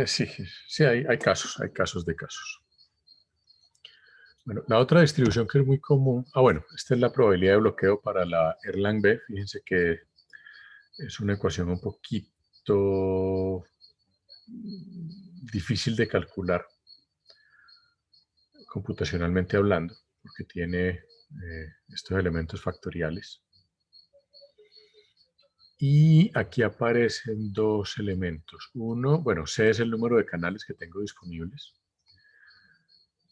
Sí, sí hay casos de casos. Bueno, la otra distribución que es muy común, bueno, esta es la probabilidad de bloqueo para la Erlang B. Fíjense que es una ecuación un poquito difícil de calcular computacionalmente hablando, porque tiene estos elementos factoriales. Y aquí aparecen dos elementos. Uno, bueno, C es el número de canales que tengo disponibles.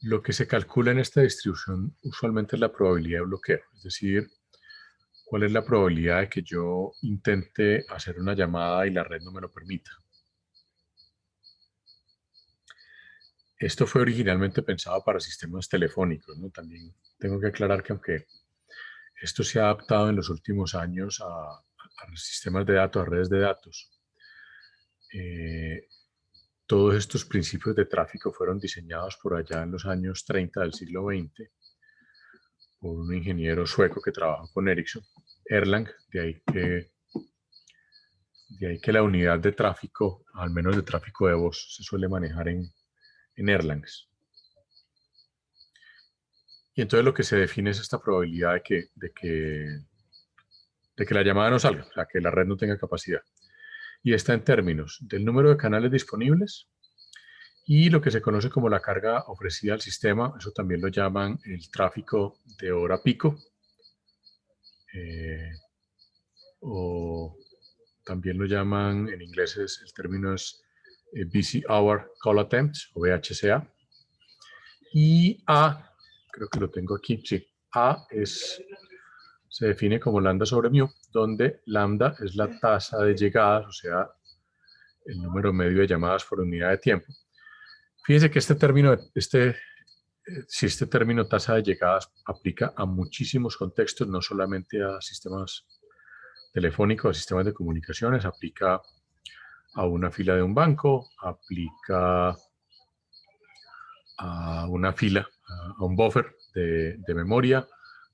Lo que se calcula en esta distribución usualmente es la probabilidad de bloqueo, es decir, cuál es la probabilidad de que yo intente hacer una llamada y la red no me lo permita. Esto fue originalmente pensado para sistemas telefónicos, ¿no? También tengo que aclarar que aunque esto se ha adaptado en los últimos años a sistemas de datos, a redes de datos, todos estos principios de tráfico fueron diseñados por allá en los años 30 del siglo XX por un ingeniero sueco que trabajó con Ericsson, Erlang, de ahí que la unidad de tráfico, al menos de tráfico de voz, se suele manejar en Erlangs. Y entonces lo que se define es esta probabilidad de que la llamada no salga, o sea, que la red no tenga capacidad. Y está en términos del número de canales disponibles y lo que se conoce como la carga ofrecida al sistema. Eso también lo llaman el tráfico de hora pico, o también lo llaman, en inglés el término es Busy Hour Call Attempts, o VHCA. Y A, creo que lo tengo aquí, sí, A se define como lambda sobre mu, donde lambda es la tasa de llegadas, o sea, el número medio de llamadas por unidad de tiempo. Fíjense que este término tasa de llegadas aplica a muchísimos contextos, no solamente a sistemas telefónicos, a sistemas de comunicaciones, aplica a una fila de un banco, aplica a una fila, a un buffer de memoria,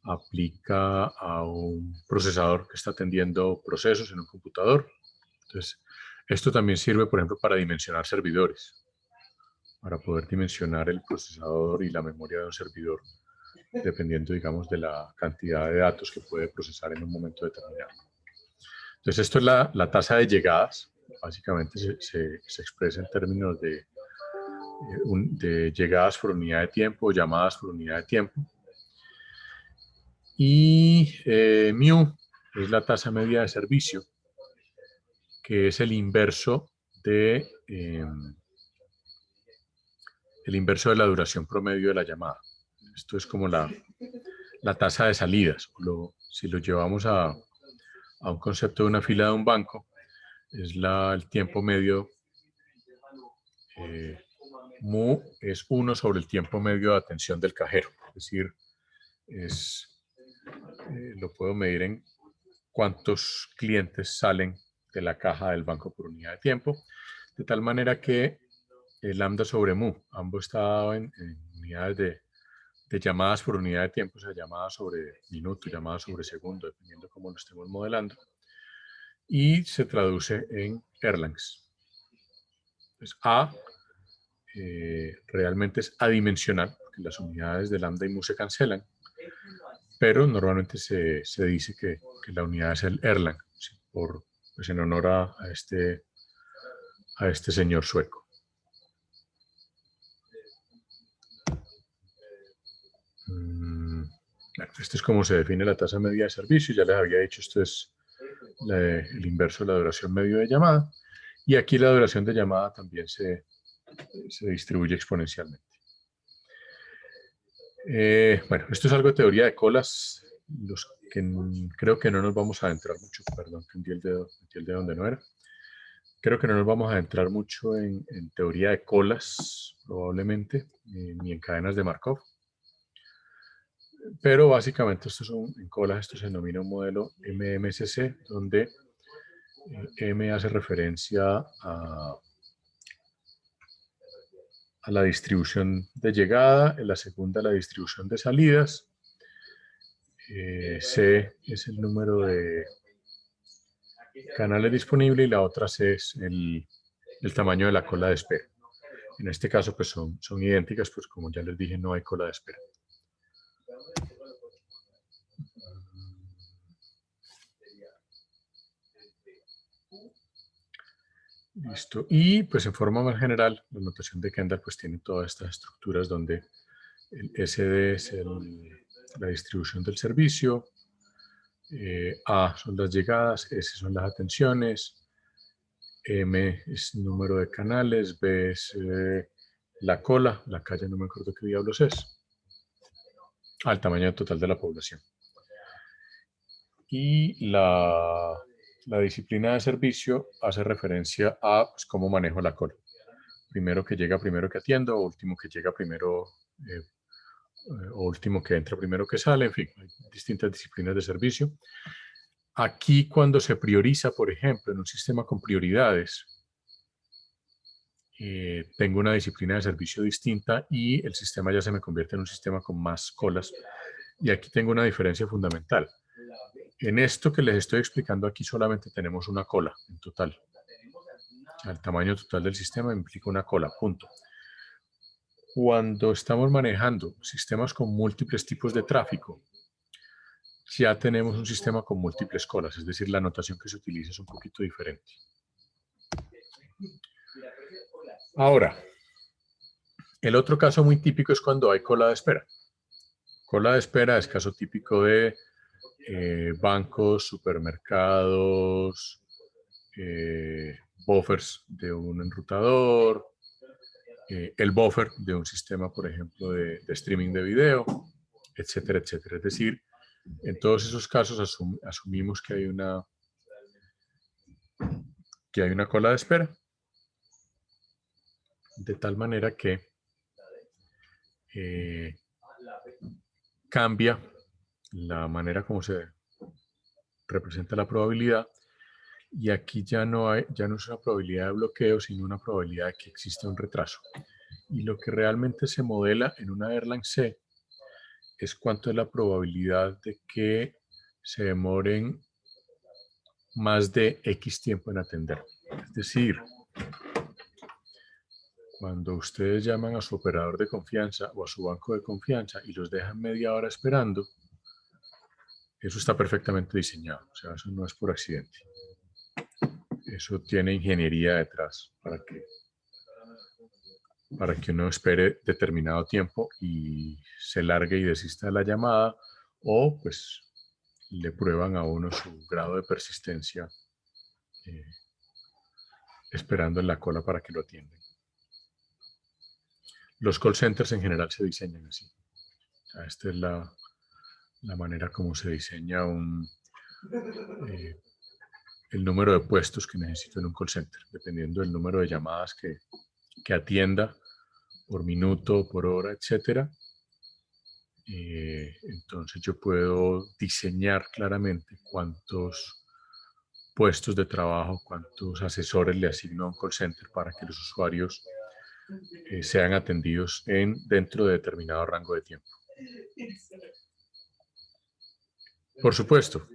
aplica a un procesador que está atendiendo procesos en un computador. Entonces, esto también sirve, por ejemplo, para dimensionar servidores, para poder dimensionar el procesador y la memoria de un servidor, dependiendo, digamos, de la cantidad de datos que puede procesar en un momento determinado. Entonces, esto es la tasa de llegadas. Básicamente se expresa en términos de llegadas por unidad de tiempo, llamadas por unidad de tiempo. Y mu es la tasa media de servicio, que es el inverso de la duración promedio de la llamada. Esto es como la tasa de salidas. Si lo llevamos a un concepto de una fila de un banco, es el tiempo medio. Mu es 1 sobre el tiempo medio de atención del cajero. Es decir, lo puedo medir en cuántos clientes salen de la caja del banco por unidad de tiempo, de tal manera que el lambda sobre mu, ambos está dado en unidades de llamadas por unidad de tiempo, o sea, llamadas sobre minuto, llamadas sobre segundo, dependiendo cómo lo estemos modelando, y se traduce en Erlangs. Entonces, A realmente es adimensional, porque las unidades de lambda y mu se cancelan, pero normalmente se dice que la unidad es el Erlang, ¿sí? Pues en honor a este señor sueco. Esto es como se define la tasa media de servicio. Ya les había dicho, esto es el inverso de la duración medio de llamada. Y aquí la duración de llamada también se distribuye exponencialmente. Bueno, esto es algo de teoría de colas. Los que creo que no nos vamos a adentrar mucho. Perdón, que metí el dedo donde no era. Creo que no nos vamos a adentrar mucho en teoría de colas, probablemente, ni en cadenas de Markov. Pero básicamente en colas esto se denomina un modelo MMSC, donde M hace referencia a la distribución de llegada, en la segunda la distribución de salidas, C es el número de canales disponibles y la otra C es el tamaño de la cola de espera. En este caso pues son idénticas, pues como ya les dije no hay cola de espera. Listo. Y pues en forma más general, la notación de Kendall pues tiene todas estas estructuras donde el SD es la distribución del servicio, A son las llegadas, S son las atenciones, M es número de canales, B es la cola, la calle no me acuerdo qué diablos es, al tamaño total de la población. Y la disciplina de servicio hace referencia a pues, cómo manejo la cola. Primero que llega, primero que atiendo, último que llega, primero o último que entra, primero que sale, en fin, hay distintas disciplinas de servicio. Aquí cuando se prioriza, por ejemplo, en un sistema con prioridades, tengo una disciplina de servicio distinta y el sistema ya se me convierte en un sistema con más colas. Y aquí tengo una diferencia fundamental. En esto que les estoy explicando aquí solamente tenemos una cola en total. O sea, el tamaño total del sistema implica una cola, punto. Cuando estamos manejando sistemas con múltiples tipos de tráfico, ya tenemos un sistema con múltiples colas, es decir, la notación que se utiliza es un poquito diferente. Ahora, el otro caso muy típico es cuando hay cola de espera. Cola de espera es caso típico de bancos, supermercados, buffers de un enrutador, el buffer de un sistema, por ejemplo, de streaming de video, etcétera, etcétera. Es decir, en todos esos casos asumimos que hay una cola de espera, de tal manera que cambia la manera como se representa la probabilidad y aquí ya no es una probabilidad de bloqueo, sino una probabilidad de que exista un retraso. Y lo que realmente se modela en una Erlang C es cuánto es la probabilidad de que se demoren más de X tiempo en atender. Es decir, cuando ustedes llaman a su operador de confianza o a su banco de confianza y los dejan media hora esperando, eso está perfectamente diseñado. O sea, eso no es por accidente. Eso tiene ingeniería detrás para que uno espere determinado tiempo y se largue y desista de la llamada o pues le prueban a uno su grado de persistencia esperando en la cola para que lo atiendan. Los call centers en general se diseñan así. O sea, esta es la manera como se diseña el número de puestos que necesito en un call center, dependiendo del número de llamadas que atienda por minuto, por hora, etcétera. Entonces yo puedo diseñar claramente cuántos puestos de trabajo, cuántos asesores le asigno a un call center para que los usuarios sean atendidos dentro de determinado rango de tiempo. Por supuesto,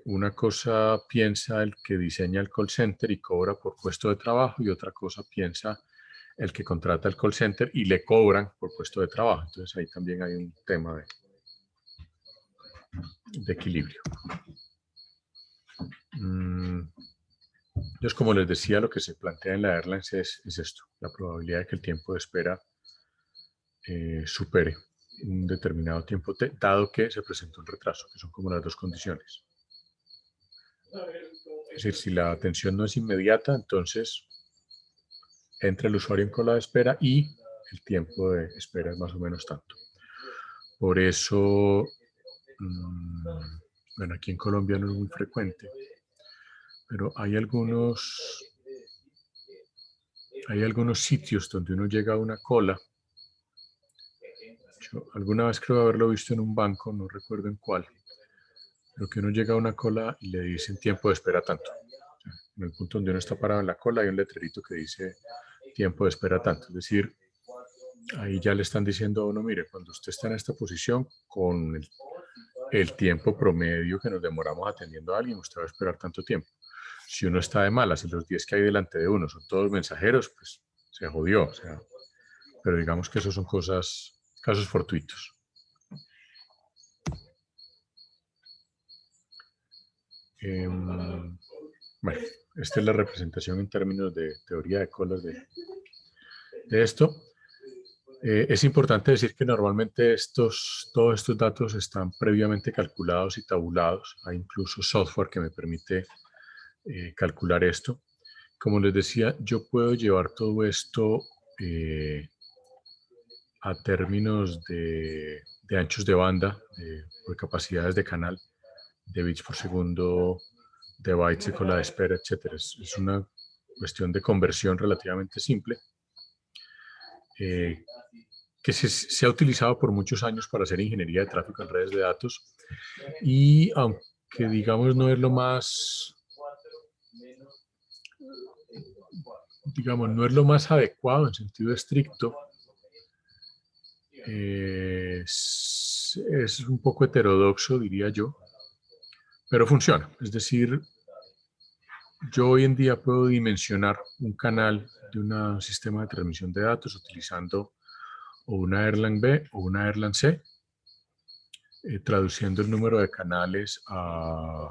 una cosa piensa el que diseña el call center y cobra por puesto de trabajo, y otra cosa piensa el que contrata el call center y le cobran por puesto de trabajo. Entonces ahí también hay un tema de equilibrio. Entonces, como les decía, lo que se plantea en la Airlines es esto: la probabilidad de que el tiempo de espera supere un determinado tiempo, dado que se presenta un retraso, que son como las dos condiciones. Es decir, si la atención no es inmediata, entonces entra el usuario en cola de espera y el tiempo de espera es más o menos tanto. Por eso, bueno, aquí en Colombia no es muy frecuente, pero hay algunos sitios donde uno llega a una cola. Yo alguna vez creo haberlo visto en un banco, no recuerdo en cuál, pero que uno llega a una cola y le dicen tiempo de espera tanto. O sea, en el punto donde uno está parado en la cola hay un letrerito que dice tiempo de espera tanto. Es decir, ahí ya le están diciendo a uno: mire, cuando usted está en esta posición, con el tiempo promedio que nos demoramos atendiendo a alguien, usted va a esperar tanto tiempo. Si uno está de malas y los 10 que hay delante de uno son todos mensajeros, pues se jodió. O sea, pero digamos que esos son casos fortuitos. Bueno, esta es la representación en términos de teoría de colas de esto. Es importante decir que normalmente todos estos datos están previamente calculados y tabulados. Hay incluso software que me permite calcular esto. Como les decía, yo puedo llevar todo esto a términos de anchos de banda, de capacidades de canal, de bits por segundo, de bytes y cola de espera, etc. Es una cuestión de conversión relativamente simple, que se ha utilizado por muchos años para hacer ingeniería de tráfico en redes de datos, y aunque digamos no es lo más, no es lo más adecuado en sentido estricto, es un poco heterodoxo, diría yo, pero funciona. Es decir, yo hoy en día puedo dimensionar un canal de un sistema de transmisión de datos utilizando o una Airline B o una Airline C, traduciendo el número de canales a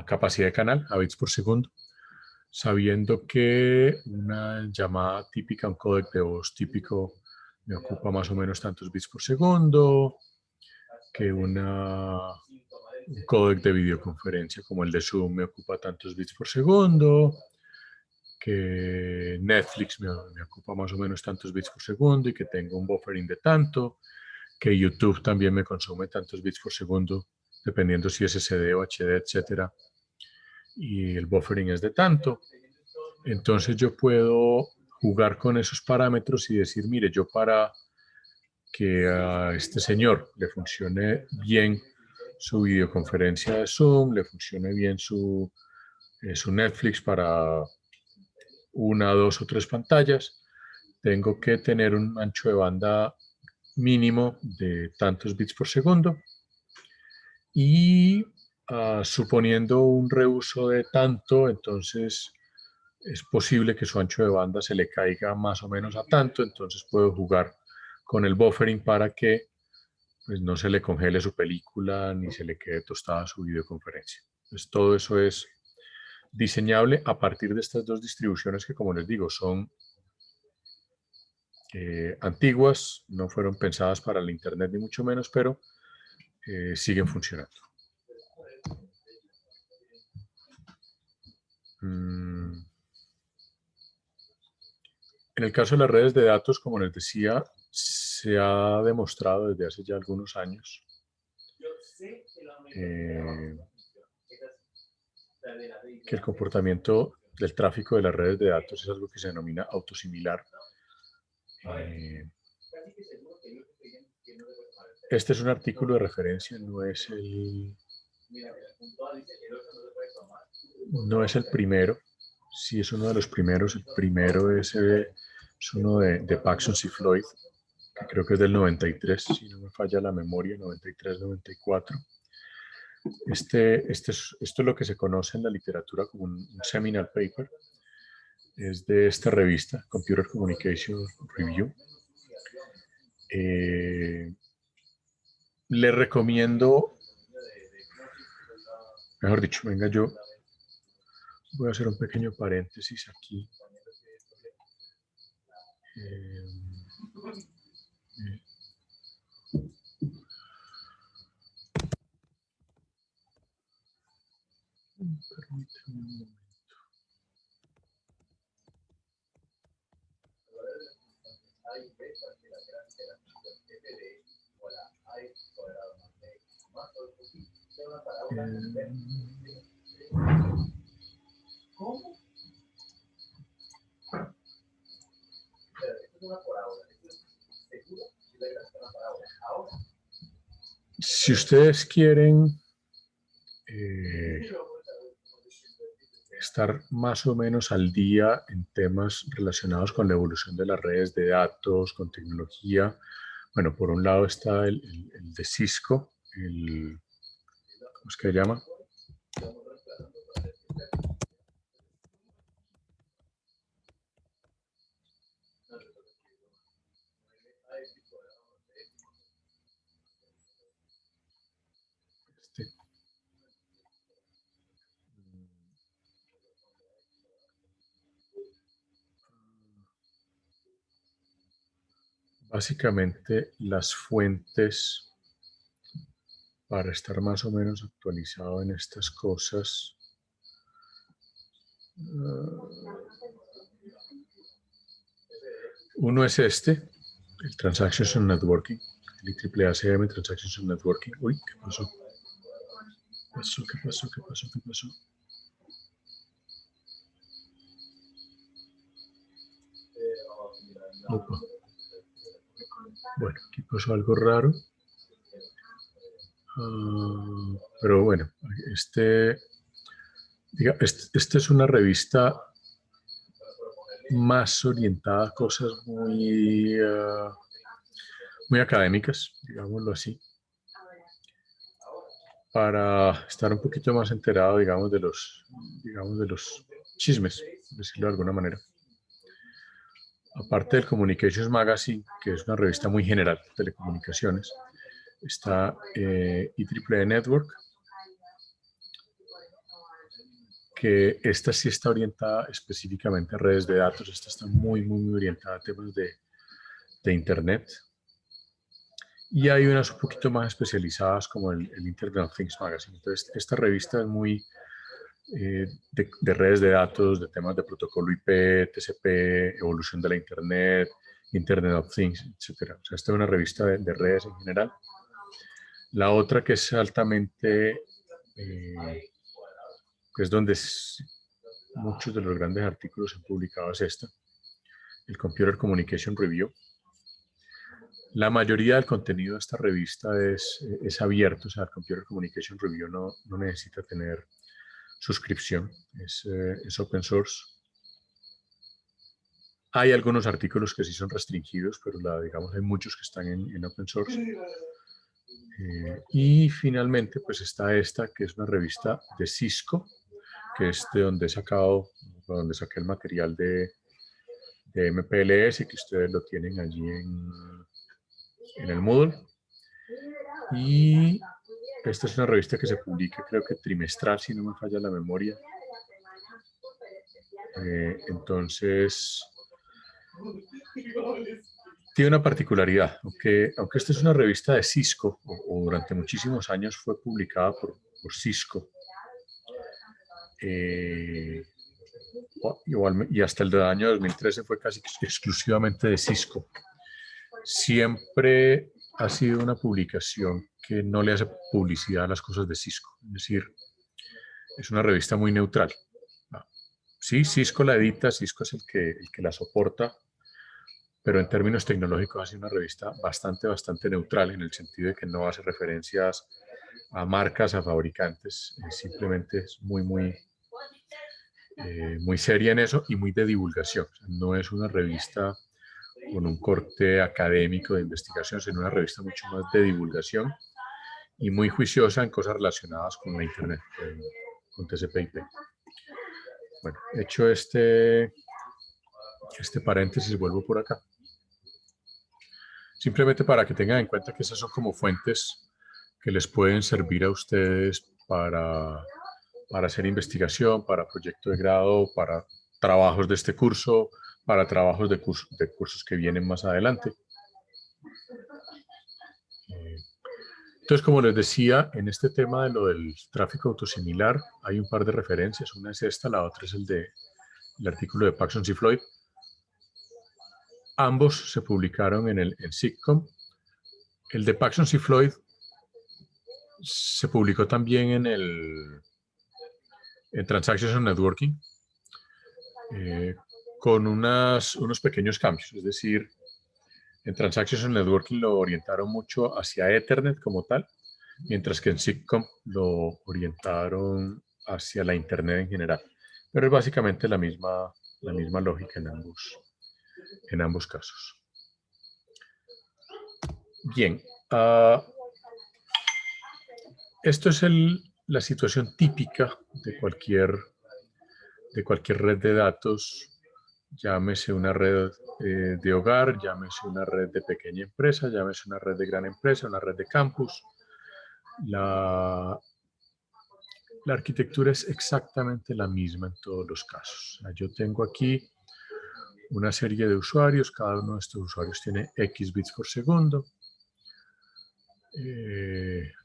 capacidad de canal, a bits por segundo, sabiendo que una llamada típica, un códec de voz típico, me ocupa más o menos tantos bits por segundo, que un códec de videoconferencia como el de Zoom me ocupa tantos bits por segundo, que Netflix me ocupa más o menos tantos bits por segundo y que tengo un buffering de tanto, que YouTube también me consume tantos bits por segundo, dependiendo si es SD o HD, etcétera, y el buffering es de tanto. Entonces yo puedo jugar con esos parámetros y decir: mire, yo para que a este señor le funcione bien su videoconferencia de Zoom, le funcione bien su Netflix para una, dos o tres pantallas, tengo que tener un ancho de banda mínimo de tantos bits por segundo, y suponiendo un reuso de tanto, entonces es posible que su ancho de banda se le caiga más o menos a tanto. Entonces puedo jugar con el buffering para que pues, no se le congele su película ni se le quede tostada su videoconferencia. Entonces todo eso es diseñable a partir de estas dos distribuciones que, como les digo, son antiguas, no fueron pensadas para el Internet ni mucho menos, pero siguen funcionando. En el caso de las redes de datos, como les decía, se ha demostrado desde hace ya algunos años que el comportamiento del tráfico de las redes de datos es algo que se denomina autosimilar. Este es un artículo de referencia, no es el primero, sí es uno de los primeros. El primero es uno de Paxson y Floyd, que creo que es del 93, si no me falla la memoria, 93-94. Esto es lo que se conoce en la literatura como un seminal paper. Es de esta revista, Computer Communication Review. Le recomiendo, mejor dicho, venga, yo voy a hacer un pequeño paréntesis aquí. Permítame un momento. Si ustedes quieren estar más o menos al día en temas relacionados con la evolución de las redes de datos, con tecnología, bueno, por un lado está el de Cisco, ¿cómo es que se llama? Básicamente las fuentes para estar más o menos actualizado en estas cosas. Uno es el Transactions on Networking, el IEEE Transactions on Networking. Uy, ¿qué pasó? ¿Qué pasó? Opa. Bueno, aquí pasó algo raro. Pero bueno, esta es una revista más orientada a cosas muy académicas, digámoslo así, para estar un poquito más enterado, digamos, de los chismes, por decirlo de alguna manera. Aparte del Communications Magazine, que es una revista muy general de telecomunicaciones, está IEEE Network, que esta sí está orientada específicamente a redes de datos. Esta está muy orientada a temas de Internet. Y hay unas un poquito más especializadas como el Internet of Things Magazine. Entonces, esta revista es muy de redes de datos, de temas de protocolo IP, TCP, evolución de la Internet, Internet of Things, etc. O sea, esta es una revista de redes en general. La otra que es altamente, que es donde muchos de los grandes artículos se han publicado, es esta, el Computer Communication Review. La mayoría del contenido de esta revista es abierto, o sea, el Computer Communication Review no necesita tener suscripción, es open source. Hay algunos artículos que sí son restringidos, pero digamos hay muchos que están en open source. Y finalmente pues está esta, que es una revista de Cisco, que es de donde donde saqué el material de MPLS, que ustedes lo tienen allí en el Moodle. Y esta es una revista que se publica, creo que trimestral, si no me falla la memoria. Entonces, tiene una particularidad, aunque esta es una revista de Cisco, o durante muchísimos años fue publicada por Cisco, y hasta el año 2013 fue casi exclusivamente de Cisco. Siempre ha sido una publicación que no le hace publicidad a las cosas de Cisco, es decir, es una revista muy neutral. Sí, Cisco la edita, Cisco es el que la soporta, pero en términos tecnológicos hace una revista bastante neutral en el sentido de que no hace referencias a marcas, a fabricantes, simplemente es muy seria en eso y muy de divulgación. O sea, no es una revista con un corte académico de investigación, sino una revista mucho más de divulgación y muy juiciosa en cosas relacionadas con la Internet, con TCP/IP. Bueno, hecho este paréntesis, vuelvo por acá. Simplemente para que tengan en cuenta que esas son como fuentes que les pueden servir a ustedes para hacer investigación, para proyecto de grado, para trabajos de este curso, para trabajos de cursos que vienen más adelante. Entonces, como les decía, en este tema de lo del tráfico autosimilar hay un par de referencias. Una es esta, la otra es el artículo de Paxson y Floyd. Ambos se publicaron en SIGCOMM. El de Paxson y Floyd se publicó también en Transactional Networking, con unos pequeños cambios. Es decir, en Transactional Networking lo orientaron mucho hacia Ethernet como tal, mientras que en SIGCOMM lo orientaron hacia la Internet en general. Pero es básicamente la misma lógica en ambos casos. Bien, esto es la situación típica de cualquier red de datos, llámese una red de hogar, llámese una red de pequeña empresa, llámese una red de gran empresa, una red de campus. La arquitectura es exactamente la misma en todos los casos. O sea, yo tengo aquí una serie de usuarios, cada uno de estos usuarios tiene X bits por segundo.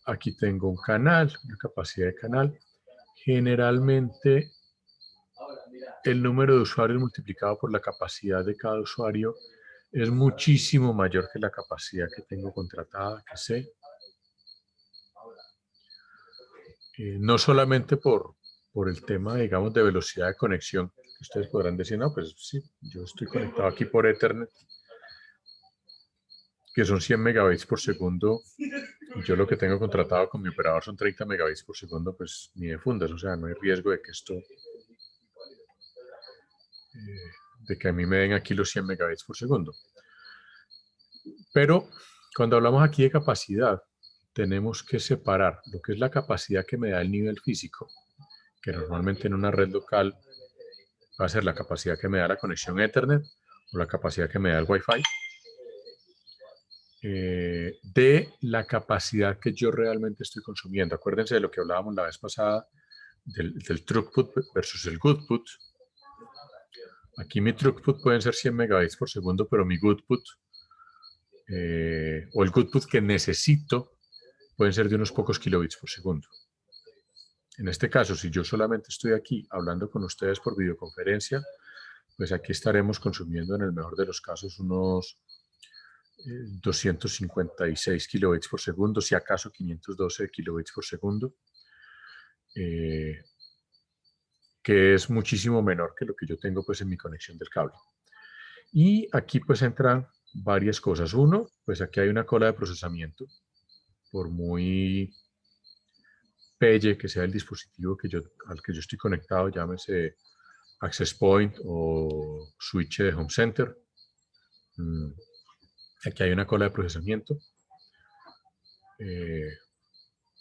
Aquí tengo un canal, una capacidad de canal. Generalmente el número de usuarios multiplicado por la capacidad de cada usuario es muchísimo mayor que la capacidad que tengo contratada, que sé. No solamente por el tema, digamos, de velocidad de conexión. Ustedes podrán decir, no, pues sí, yo estoy conectado aquí por Ethernet, que son 100 megabits por segundo, y yo lo que tengo contratado con mi operador son 30 megabits por segundo, pues ni de fundas, o sea, no hay riesgo de que de que a mí me den aquí los 100 megabits por segundo. Pero cuando hablamos aquí de capacidad, tenemos que separar lo que es la capacidad que me da el nivel físico, que normalmente en una red local va a ser la capacidad que me da la conexión Ethernet o la capacidad que me da el Wi-Fi, de la capacidad que yo realmente estoy consumiendo. Acuérdense de lo que hablábamos la vez pasada del throughput versus el goodput. Aquí mi throughput pueden ser 100 megabits por segundo, pero mi goodput o el goodput que necesito pueden ser de unos pocos kilobits por segundo. En este caso, si yo solamente estoy aquí hablando con ustedes por videoconferencia, pues aquí estaremos consumiendo en el mejor de los casos unos 256 kilobits por segundo, si acaso 512 kilobits por segundo, que es muchísimo menor que lo que yo tengo pues en mi conexión del cable. Y aquí pues entran varias cosas. Uno, pues aquí hay una cola de procesamiento, por muy pelle que sea el dispositivo al que yo estoy conectado, llámese Access Point o switch de Home Center. Aquí hay una cola de procesamiento.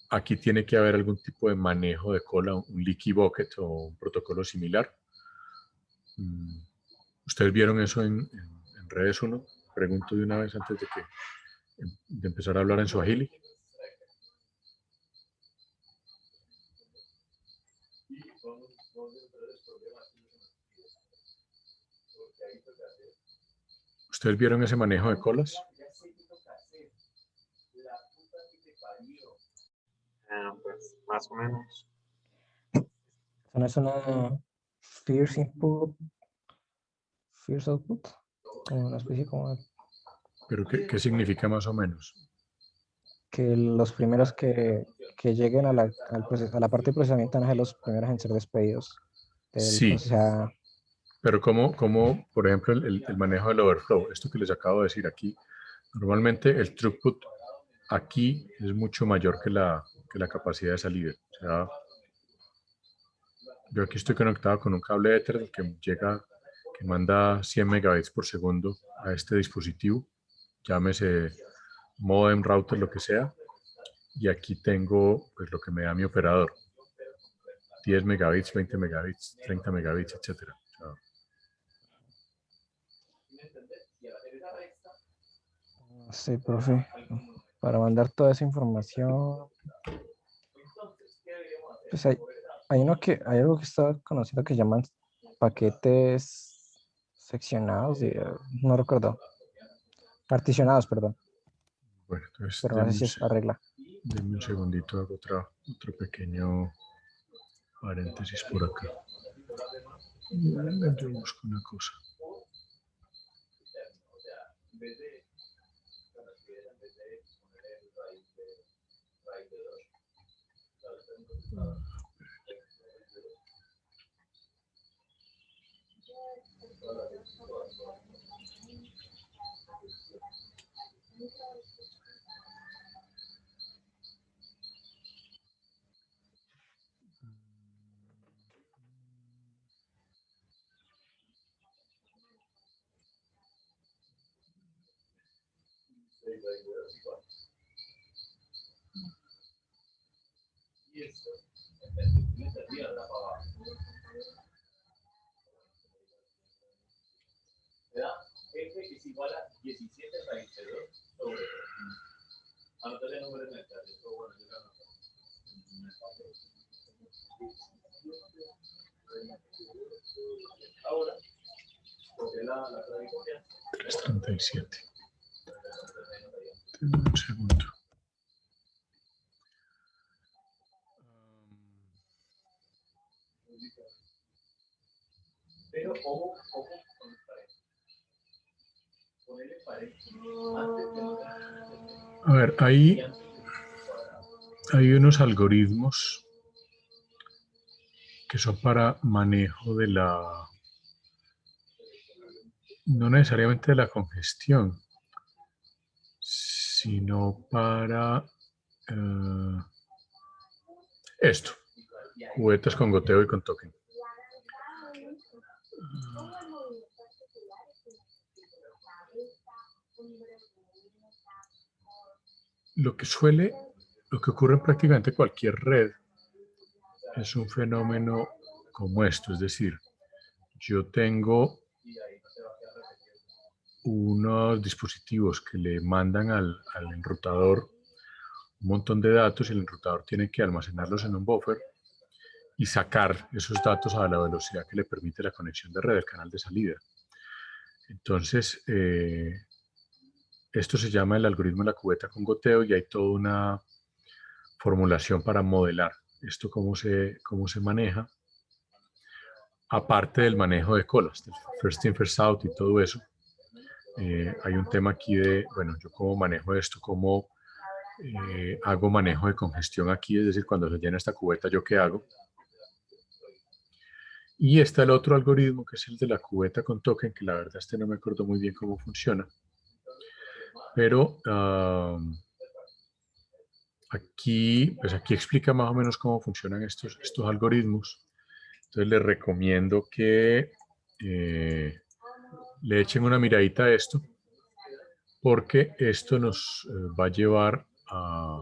Aquí tiene que haber algún tipo de manejo de cola, un leaky bucket o un protocolo similar. ¿Ustedes vieron eso en redes 1? Pregunto de una vez antes de empezar a hablar en Swahili. ¿Ustedes vieron ese manejo de colas? Pues más o menos. ¿Eso no es una fierce input, fierce output? Como una especie como ¿Pero qué significa más o menos? que los primeros que lleguen a la parte de procesamiento van a ser los primeros en ser despedidos del Sí, proceso. pero como por ejemplo, el manejo del overflow, esto que les acabo de decir aquí, normalmente el throughput aquí es mucho mayor que la capacidad de salida. O sea, yo aquí estoy conectado con un cable Ethernet que manda 100 megabits por segundo a este dispositivo, llámese modem, router, lo que sea, y aquí tengo pues lo que me da mi operador, 10 megabits, 20 megabits, 30 megabits, etcétera. O sea, Sí, profe. Para mandar toda esa información, pues hay algo que está conocido que llaman paquetes seccionados, no recuerdo, particionados, perdón, bueno, entonces pero no sé si es la regla. denme un segundito, hago otro pequeño paréntesis por acá. Yo busco una cosa. Es 37. Un segundo. A ver, hay unos algoritmos que son para manejo de no necesariamente de la congestión, sino para esto, cubetas con goteo y con token. Lo que ocurre en prácticamente cualquier red es un fenómeno como esto, es decir, yo tengo unos dispositivos que le mandan al enrutador un montón de datos y el enrutador tiene que almacenarlos en un buffer y sacar esos datos a la velocidad que le permite la conexión de red del canal de salida. Entonces, esto se llama el algoritmo de la cubeta con goteo y hay toda una formulación para modelar esto cómo se maneja, aparte del manejo de colas, del first in, first out y todo eso. Hay un tema aquí de, bueno, yo cómo manejo esto, cómo hago manejo de congestión aquí, es decir, cuando se llena esta cubeta, ¿yo qué hago? Y está el otro algoritmo, que es el de la cubeta con token, que la verdad no me acuerdo muy bien cómo funciona. Pero aquí explica más o menos cómo funcionan estos algoritmos. Entonces les recomiendo que le echen una miradita a esto, porque esto nos va a llevar a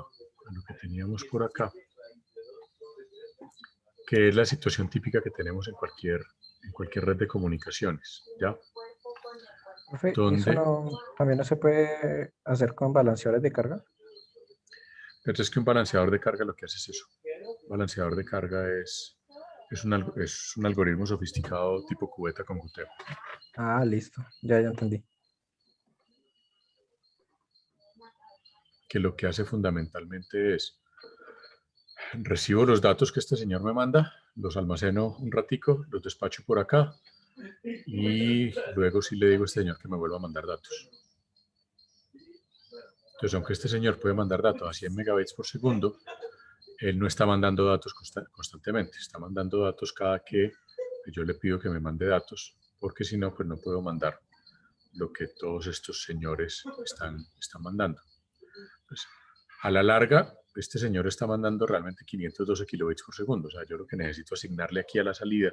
lo que teníamos por acá, que es la situación típica que tenemos en cualquier red de comunicaciones, ¿ya? Profe, ¿y eso Donde, también no se puede hacer con balanceadores de carga? pero es que un balanceador de carga lo que hace es eso. Un balanceador de carga es un algoritmo sofisticado tipo cubeta con goteo. Ah, listo, ya entendí. que lo que hace fundamentalmente es, recibo los datos que este señor me manda, los almaceno un ratico, los despacho por acá y luego sí le digo a este señor que me vuelva a mandar datos. Entonces, aunque este señor puede mandar datos a 100 megabytes por segundo, él no está mandando datos constantemente, está mandando datos cada que yo le pido que me mande datos, porque si no, pues no puedo mandar lo que todos estos señores están mandando. Pues, a la larga, este señor está mandando realmente 512 kilobits por segundo. O sea, yo lo que necesito asignarle aquí a la salida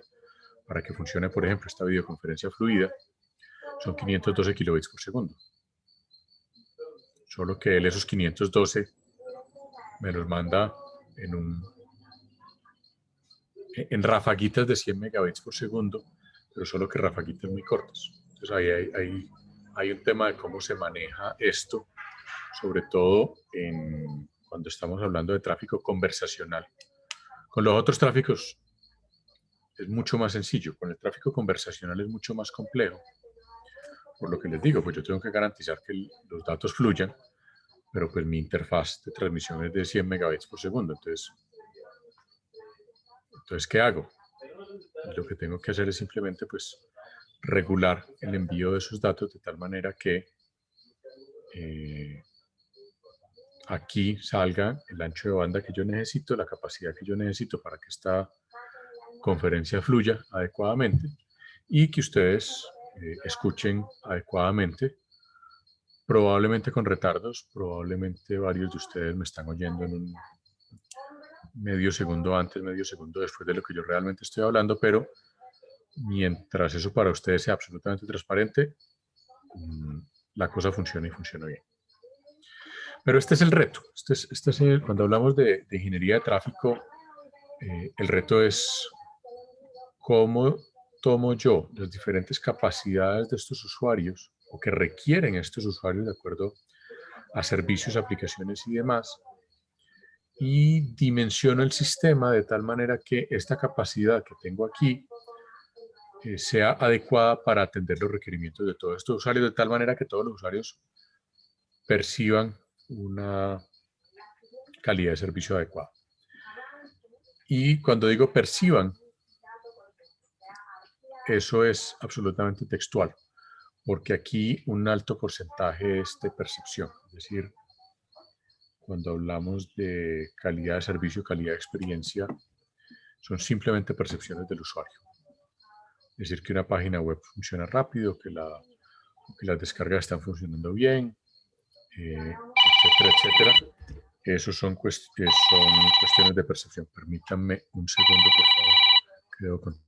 para que funcione, por ejemplo, esta videoconferencia fluida, son 512 kilobits por segundo. Solo que él esos 512 me los manda en rafaguitas de 100 megabits por segundo, pero solo que rafaguitas muy cortas. Entonces ahí hay un tema de cómo se maneja esto, sobre todo cuando estamos hablando de tráfico conversacional. Con los otros tráficos es mucho más sencillo, con el tráfico conversacional es mucho más complejo. Por lo que les digo, pues yo tengo que garantizar que los datos fluyan, pero pues mi interfaz de transmisión es de 100 megabits por segundo. Entonces ¿qué hago? Lo que tengo que hacer es simplemente pues regular el envío de esos datos de tal manera que aquí salga el ancho de banda que yo necesito, la capacidad que yo necesito para que esta conferencia fluya adecuadamente y que ustedes escuchen adecuadamente, probablemente con retardos, probablemente varios de ustedes me están oyendo en un medio segundo antes, medio segundo después de lo que yo realmente estoy hablando, pero mientras eso para ustedes sea absolutamente transparente, la cosa funciona y funciona bien. Pero este es el reto. Cuando hablamos de ingeniería de tráfico, el reto es cómo tomo yo las diferentes capacidades de estos usuarios o que requieren estos usuarios de acuerdo a servicios, aplicaciones y demás, y dimensiono el sistema de tal manera que esta capacidad que tengo aquí sea adecuada para atender los requerimientos de todos estos usuarios, de tal manera que todos los usuarios perciban una calidad de servicio adecuada. Y cuando digo perciban, eso es absolutamente textual, porque aquí un alto porcentaje es de percepción. Es decir, cuando hablamos de calidad de servicio, calidad de experiencia, son simplemente percepciones del usuario. Es decir, que una página web funciona rápido, que las descargas están funcionando bien, etcétera, etcétera. Esos son cuestiones de percepción. Permítanme un segundo, por favor. Quedo con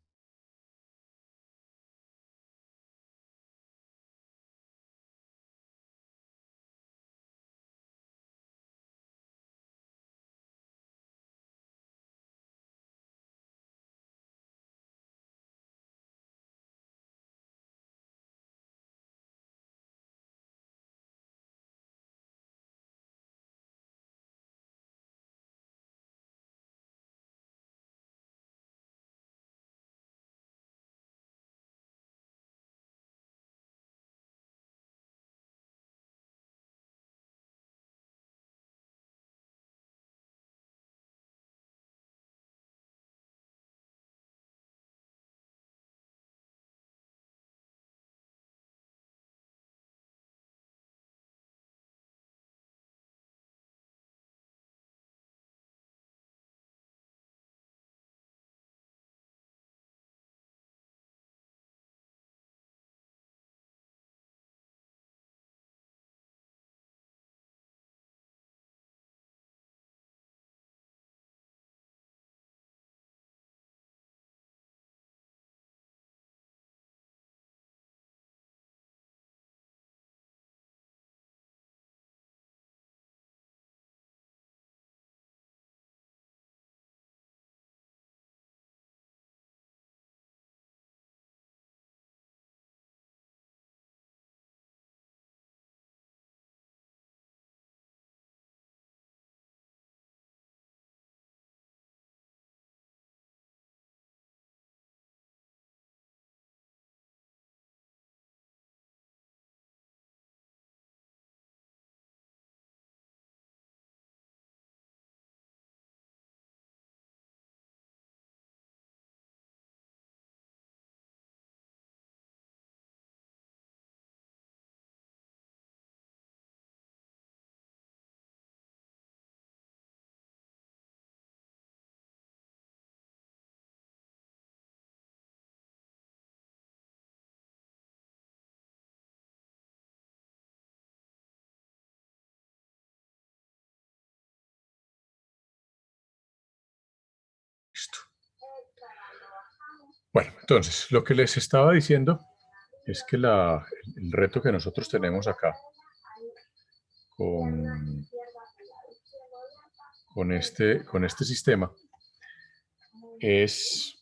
Bueno, entonces, lo que les estaba diciendo es que el reto que nosotros tenemos acá con, con este sistema es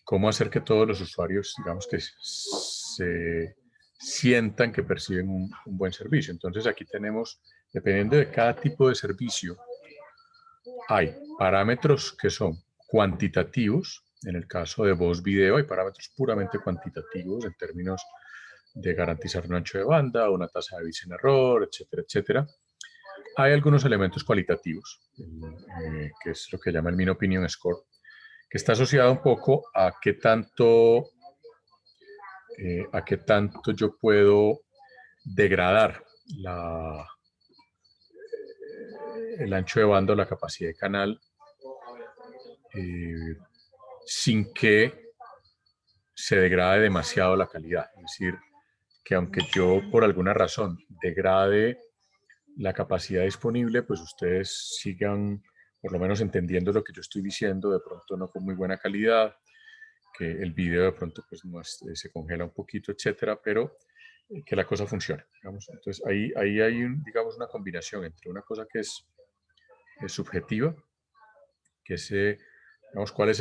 cómo hacer que todos los usuarios, digamos, que se sientan que perciben un buen servicio. Entonces aquí tenemos, dependiendo de cada tipo de servicio, hay parámetros que son cuantitativos. En el caso de voz video hay parámetros puramente cuantitativos en términos de garantizar un ancho de banda, una tasa de bits en error, etcétera, etcétera. Hay algunos elementos cualitativos, que es lo que llama el Mean Opinion Score, que está asociado un poco a qué tanto yo puedo degradar el ancho de banda o la capacidad de canal sin que se degrade demasiado la calidad. Es decir, que aunque yo por alguna razón degrade la capacidad disponible, pues ustedes sigan por lo menos entendiendo lo que yo estoy diciendo, de pronto no con muy buena calidad, que el video de pronto pues no se congela un poquito, etcétera, pero que la cosa funcione, digamos. Entonces ahí hay digamos una combinación entre una cosa que es subjetiva, que es digamos, cuál es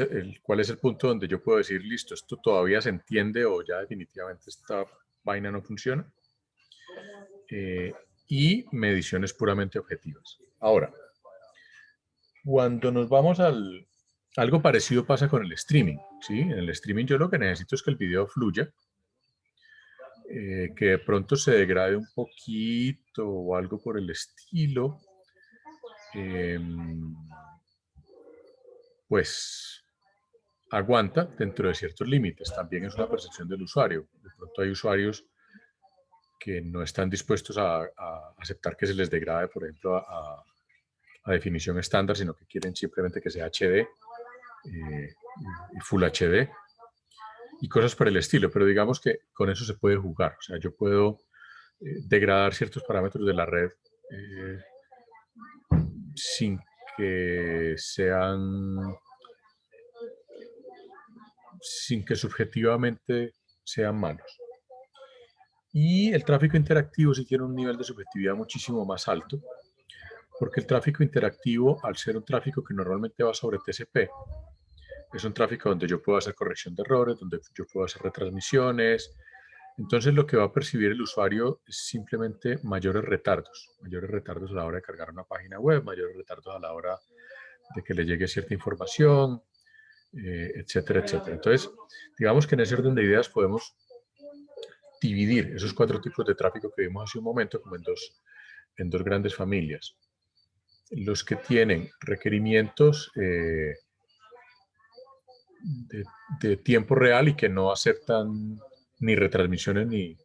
el punto donde yo puedo decir, listo, esto todavía se entiende o ya definitivamente esta vaina no funciona, y mediciones puramente objetivas. Ahora, cuando nos vamos algo parecido pasa con el streaming, ¿sí? En el streaming yo lo que necesito es que el video fluya, que de pronto se degrade un poquito o algo por el estilo, pues aguanta dentro de ciertos límites. También es una percepción del usuario. De pronto hay usuarios que no están dispuestos a aceptar que se les degrade, por ejemplo, a definición estándar, sino que quieren simplemente que sea HD y Full HD y cosas por el estilo. Pero digamos que con eso se puede jugar. O sea, yo puedo degradar ciertos parámetros de la red sin que subjetivamente sean malos. Y el tráfico interactivo sí tiene un nivel de subjetividad muchísimo más alto, porque el tráfico interactivo, al ser un tráfico que normalmente va sobre TCP, es un tráfico donde yo puedo hacer corrección de errores, donde yo puedo hacer retransmisiones. Entonces lo que va a percibir el usuario es simplemente mayores retardos a la hora de cargar una página web, mayores retardos a la hora de que le llegue cierta información, etcétera, etcétera. Entonces, digamos que en ese orden de ideas podemos dividir esos 4 tipos de tráfico que vimos hace un momento como en dos grandes familias. Los que tienen requerimientos de tiempo real y que no aceptan ni retransmisiones ni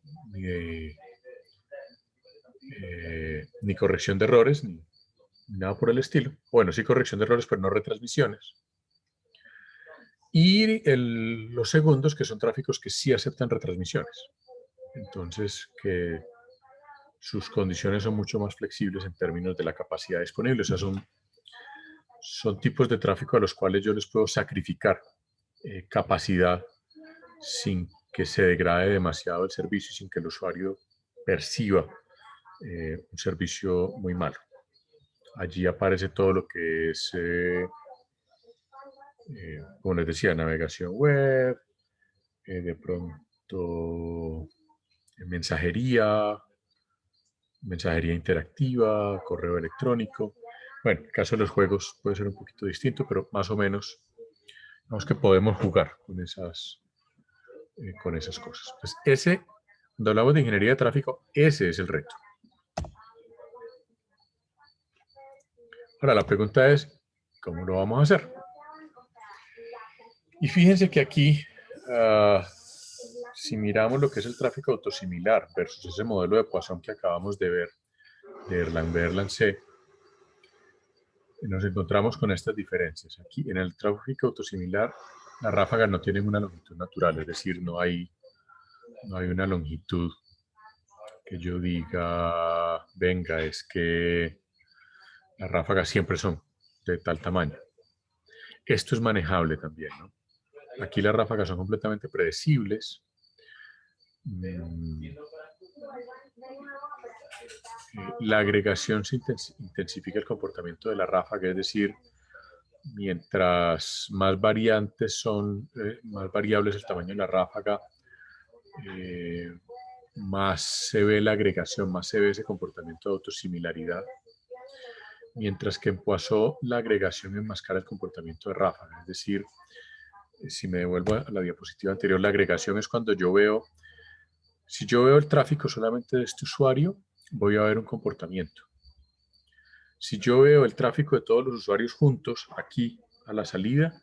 corrección de errores, ni nada por el estilo. Bueno, sí corrección de errores, pero no retransmisiones. Y los segundos, que son tráficos que sí aceptan retransmisiones. Entonces, que sus condiciones son mucho más flexibles en términos de la capacidad disponible. O sea, son tipos de tráfico a los cuales yo les puedo sacrificar capacidad sin que se degrade demasiado el servicio, sin que el usuario perciba un servicio muy malo. Allí aparece todo lo que es, como les decía, navegación web, de pronto mensajería interactiva, correo electrónico. Bueno, en el caso de los juegos puede ser un poquito distinto, pero más o menos, digamos que podemos jugar con esas cosas. Pues cuando hablamos de ingeniería de tráfico, ese es el reto. Ahora, la pregunta es, ¿cómo lo vamos a hacer? Y fíjense que aquí, si miramos lo que es el tráfico autosimilar versus ese modelo de Poisson que acabamos de ver, de Erlang-C, nos encontramos con estas diferencias. Aquí, en el tráfico autosimilar, las ráfagas no tienen una longitud natural, es decir, no hay una longitud que yo diga, venga, es que las ráfagas siempre son de tal tamaño. Esto es manejable también, ¿no? Aquí las ráfagas son completamente predecibles. La agregación se intensifica el comportamiento de la ráfaga, es decir, mientras más variantes son, más variable es el tamaño de la ráfaga, más se ve la agregación, más se ve ese comportamiento de autosimilaridad. Mientras que en Poisson la agregación enmascara el comportamiento de ráfaga, es decir, si me devuelvo a la diapositiva anterior, la agregación es cuando yo veo, si yo veo el tráfico solamente de este usuario, voy a ver un comportamiento. Si yo veo el tráfico de todos los usuarios juntos, aquí a la salida,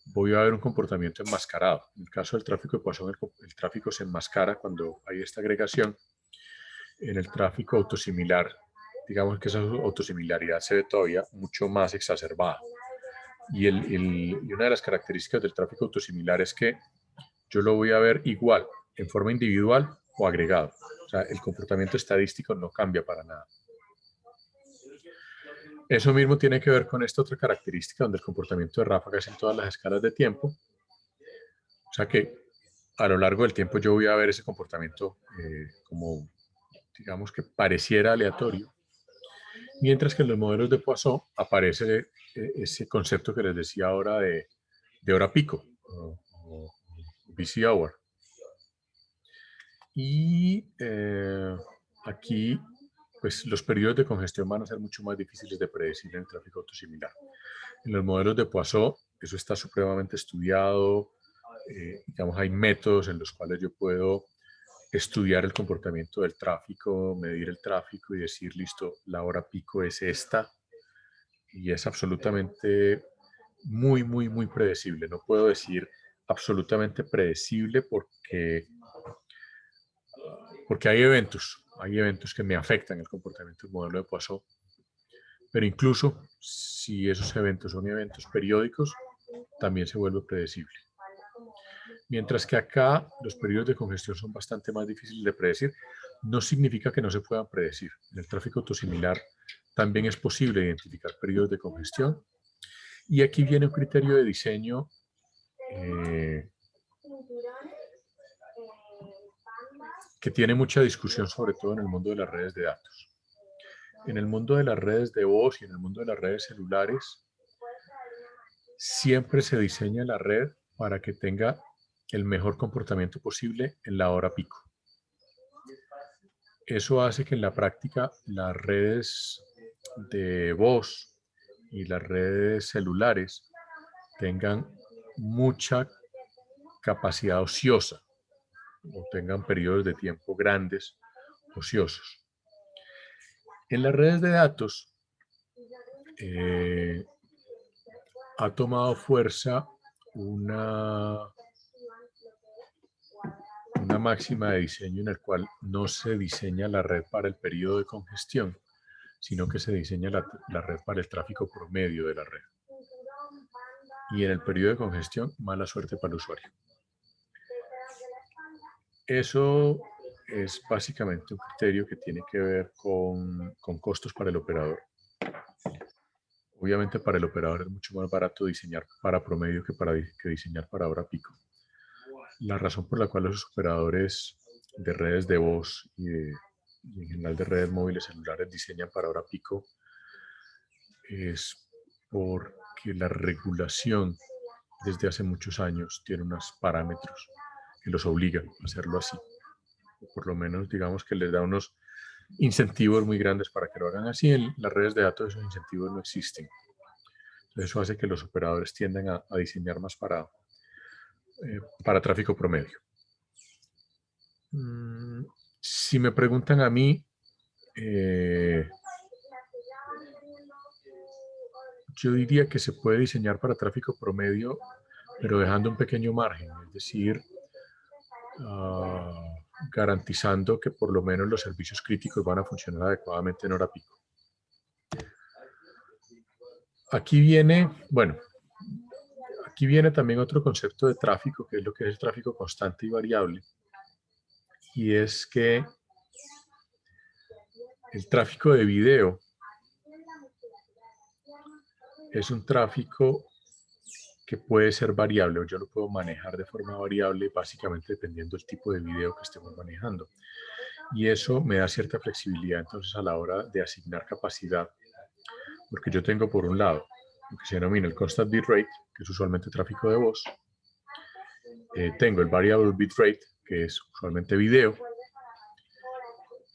voy a ver un comportamiento enmascarado. En el caso del tráfico de Poisson, el tráfico se enmascara cuando hay esta agregación. En el tráfico autosimilar, digamos que esa autosimilaridad se ve todavía mucho más exacerbada. Y una de las características del tráfico autosimilar es que yo lo voy a ver igual, en forma individual o agregado. O sea, el comportamiento estadístico no cambia para nada. Eso mismo tiene que ver con esta otra característica donde el comportamiento de ráfaga es en todas las escalas de tiempo. O sea que a lo largo del tiempo yo voy a ver ese comportamiento como, digamos que pareciera aleatorio. Mientras que en los modelos de Poisson aparece ese concepto que les decía ahora de hora pico, o busy hour. Y aquí, pues los periodos de congestión van a ser mucho más difíciles de predecir en el tráfico autosimilar. En los modelos de Poisson, eso está supremamente estudiado. Digamos, hay métodos en los cuales yo puedo estudiar el comportamiento del tráfico, medir el tráfico y decir, listo, la hora pico es esta. Y es absolutamente muy predecible. No puedo decir absolutamente predecible porque hay eventos que me afectan el comportamiento del modelo de Poisson. Pero incluso si esos eventos son eventos periódicos, también se vuelve predecible. Mientras que acá los periodos de congestión son bastante más difíciles de predecir, no significa que no se puedan predecir. En el tráfico autosimilar también es posible identificar periodos de congestión. Y aquí viene un criterio de diseño que tiene mucha discusión, sobre todo en el mundo de las redes de datos. En el mundo de las redes de voz y en el mundo de las redes celulares, siempre se diseña la red para que tenga el mejor comportamiento posible en la hora pico. Eso hace que en la práctica las redes de voz y las redes celulares tengan mucha capacidad ociosa o tengan periodos de tiempo grandes ociosos. En las redes de datos ha tomado fuerza una máxima de diseño en el cual no se diseña la red para el periodo de congestión, sino que se diseña la red para el tráfico promedio de la red. Y en el periodo de congestión, mala suerte para el usuario. Eso es básicamente un criterio que tiene que ver con costos para el operador. Obviamente para el operador es mucho más barato diseñar para promedio que diseñar para hora pico. La razón por la cual los operadores de redes de voz y en general de redes móviles celulares diseñan para hora pico es porque la regulación desde hace muchos años tiene unos parámetros que los obligan a hacerlo así. O por lo menos digamos que les da unos incentivos muy grandes para que lo hagan así. En las redes de datos esos incentivos no existen. Entonces, eso hace que los operadores tiendan a diseñar más para tráfico promedio. Si me preguntan a mí, yo diría que se puede diseñar para tráfico promedio, pero dejando un pequeño margen, es decir, garantizando que por lo menos los servicios críticos van a funcionar adecuadamente en hora pico. Aquí viene también otro concepto de tráfico, que es lo que es el tráfico constante y variable. Y es que el tráfico de video es un tráfico que puede ser variable, o yo lo puedo manejar de forma variable, básicamente dependiendo del tipo de video que estemos manejando. Y eso me da cierta flexibilidad entonces a la hora de asignar capacidad, porque yo tengo por un lado lo que se denomina el constant bitrate, que es usualmente tráfico de voz. Tengo el variable bitrate, que es usualmente video.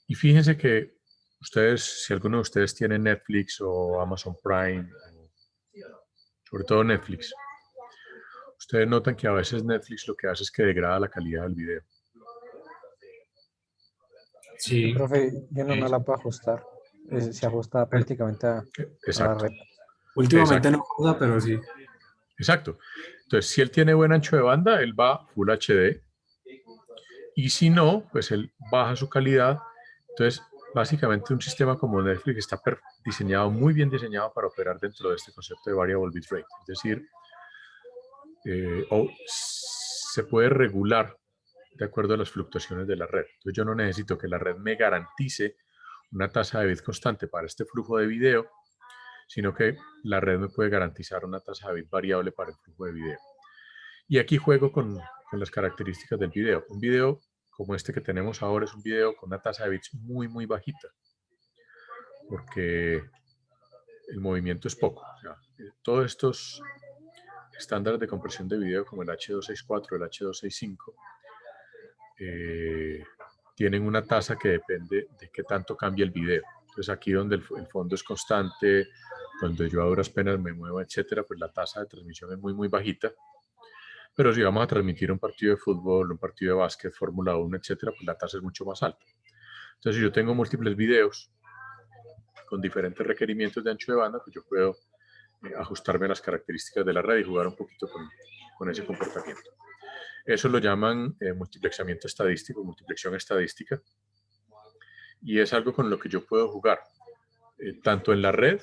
Y fíjense que ustedes, si alguno de ustedes tiene Netflix o Amazon Prime, sobre todo Netflix, ustedes notan que a veces Netflix lo que hace es que degrada la calidad del video. Sí, Profe, yo no la puedo ajustar. Se ajusta prácticamente a la Exacto, red. últimamente no usa, pero sí. exacto. Entonces, si él tiene buen ancho de banda, él va Full HD. Y si no, pues él baja su calidad. Entonces, básicamente un sistema como Netflix está diseñado, muy bien diseñado para operar dentro de este concepto de variable bitrate. Es decir, se puede regular de acuerdo a las fluctuaciones de la red. Entonces yo no necesito que la red me garantice una tasa de bit constante para este flujo de video, sino que la red me puede garantizar una tasa de bit variable para el flujo de video. Y aquí juego con las características del video. Un video como este que tenemos ahora es un video con una tasa de bits muy, muy bajita, porque el movimiento es poco. O sea, todos estos estándares de compresión de video como el H264, el H265, tienen una tasa que depende de qué tanto cambia el video. Entonces aquí donde el fondo es constante, donde yo a duras penas me muevo, etcétera, pues la tasa de transmisión es muy, muy bajita. Pero si vamos a transmitir un partido de fútbol, un partido de básquet, Fórmula 1, etcétera, pues la tasa es mucho más alta. Entonces, si yo tengo múltiples videos con diferentes requerimientos de ancho de banda, pues yo puedo ajustarme a las características de la red y jugar un poquito con ese comportamiento. Eso lo llaman multiplexamiento estadístico, multiplexión estadística, y es algo con lo que yo puedo jugar, tanto en la red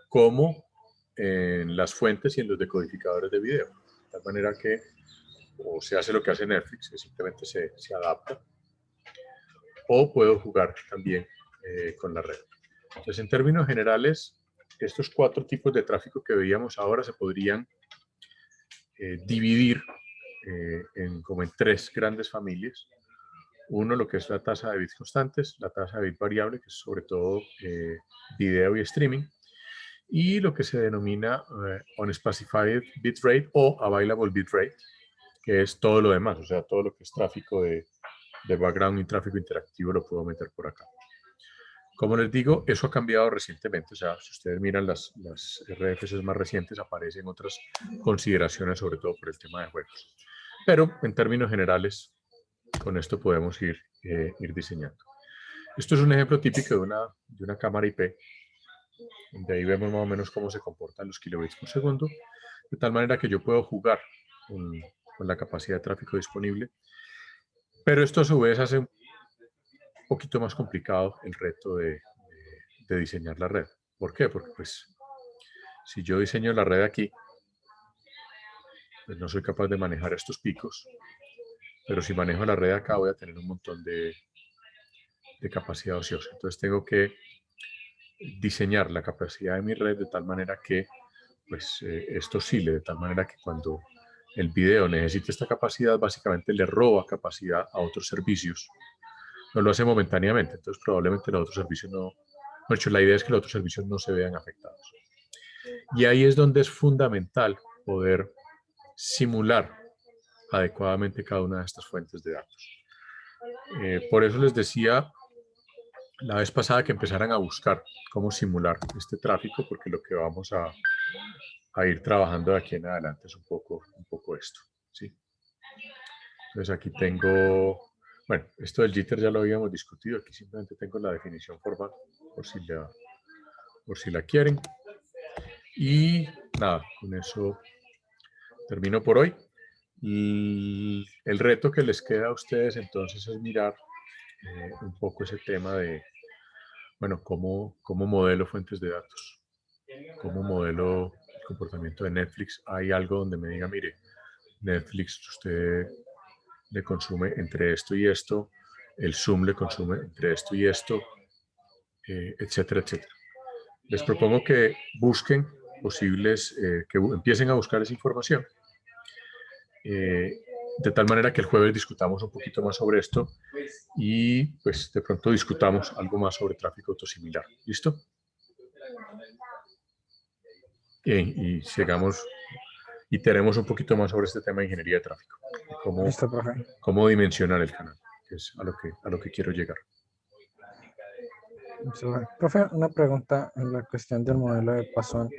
como en las fuentes y en los decodificadores de video. De tal manera que o se hace lo que hace Netflix, que simplemente se adapta, o puedo jugar también con la red. Entonces, en términos generales, estos 4 tipos de tráfico que veíamos ahora se podrían dividir como en 3 grandes familias. Uno, lo que es la tasa de bits constantes, la tasa de bit variable, que es sobre todo video y streaming, y lo que se denomina unspecified bitrate o available bitrate, que es todo lo demás, o sea, todo lo que es tráfico de background y tráfico interactivo lo puedo meter por acá. Como les digo, eso ha cambiado recientemente, o sea, si ustedes miran las RFCs más recientes, aparecen otras consideraciones, sobre todo por el tema de juegos. Pero en términos generales, con esto podemos ir diseñando. Esto es un ejemplo típico de una cámara IP, donde ahí vemos más o menos cómo se comportan los kilobits por segundo, de tal manera que yo puedo jugar con la capacidad de tráfico disponible, pero esto a su vez hace un poquito más complicado el reto de diseñar la red. ¿Por qué? Porque pues si yo diseño la red aquí, pues no soy capaz de manejar estos picos, pero si manejo la red acá voy a tener un montón de capacidad ociosa. Entonces tengo que diseñar la capacidad de mi red de tal manera que pues esto oscile, de tal manera que cuando el video necesita esta capacidad, básicamente le roba capacidad a otros servicios. No lo hace momentáneamente, entonces probablemente los otros servicios no... De hecho, la idea es que los otros servicios no se vean afectados. Y ahí es donde es fundamental poder simular adecuadamente cada una de estas fuentes de datos. Por eso les decía la vez pasada que empezaran a buscar cómo simular este tráfico, porque lo que vamos a ir trabajando de aquí en adelante es un poco esto, ¿sí? Entonces aquí tengo, bueno, esto del jitter ya lo habíamos discutido, aquí simplemente tengo la definición formal por si la quieren. Y nada, con eso termino por hoy. Y el reto que les queda a ustedes entonces es mirar un poco ese tema de, bueno, cómo modelo fuentes de datos, cómo modelo el comportamiento de Netflix. Hay algo donde me diga, mire, Netflix usted le consume entre esto y esto, el Zoom le consume entre esto y esto, etcétera, etcétera. Les propongo que busquen posibles, que empiecen a buscar esa información de tal manera que el jueves discutamos un poquito más sobre esto y pues de pronto discutamos algo más sobre tráfico autosimilar. ¿Listo? Y sigamos y tenemos un poquito más sobre este tema de ingeniería de tráfico. Listo, profe. Cómo dimensionar el canal, que es a lo que quiero llegar. Profe, una pregunta en la cuestión del modelo de Poisson.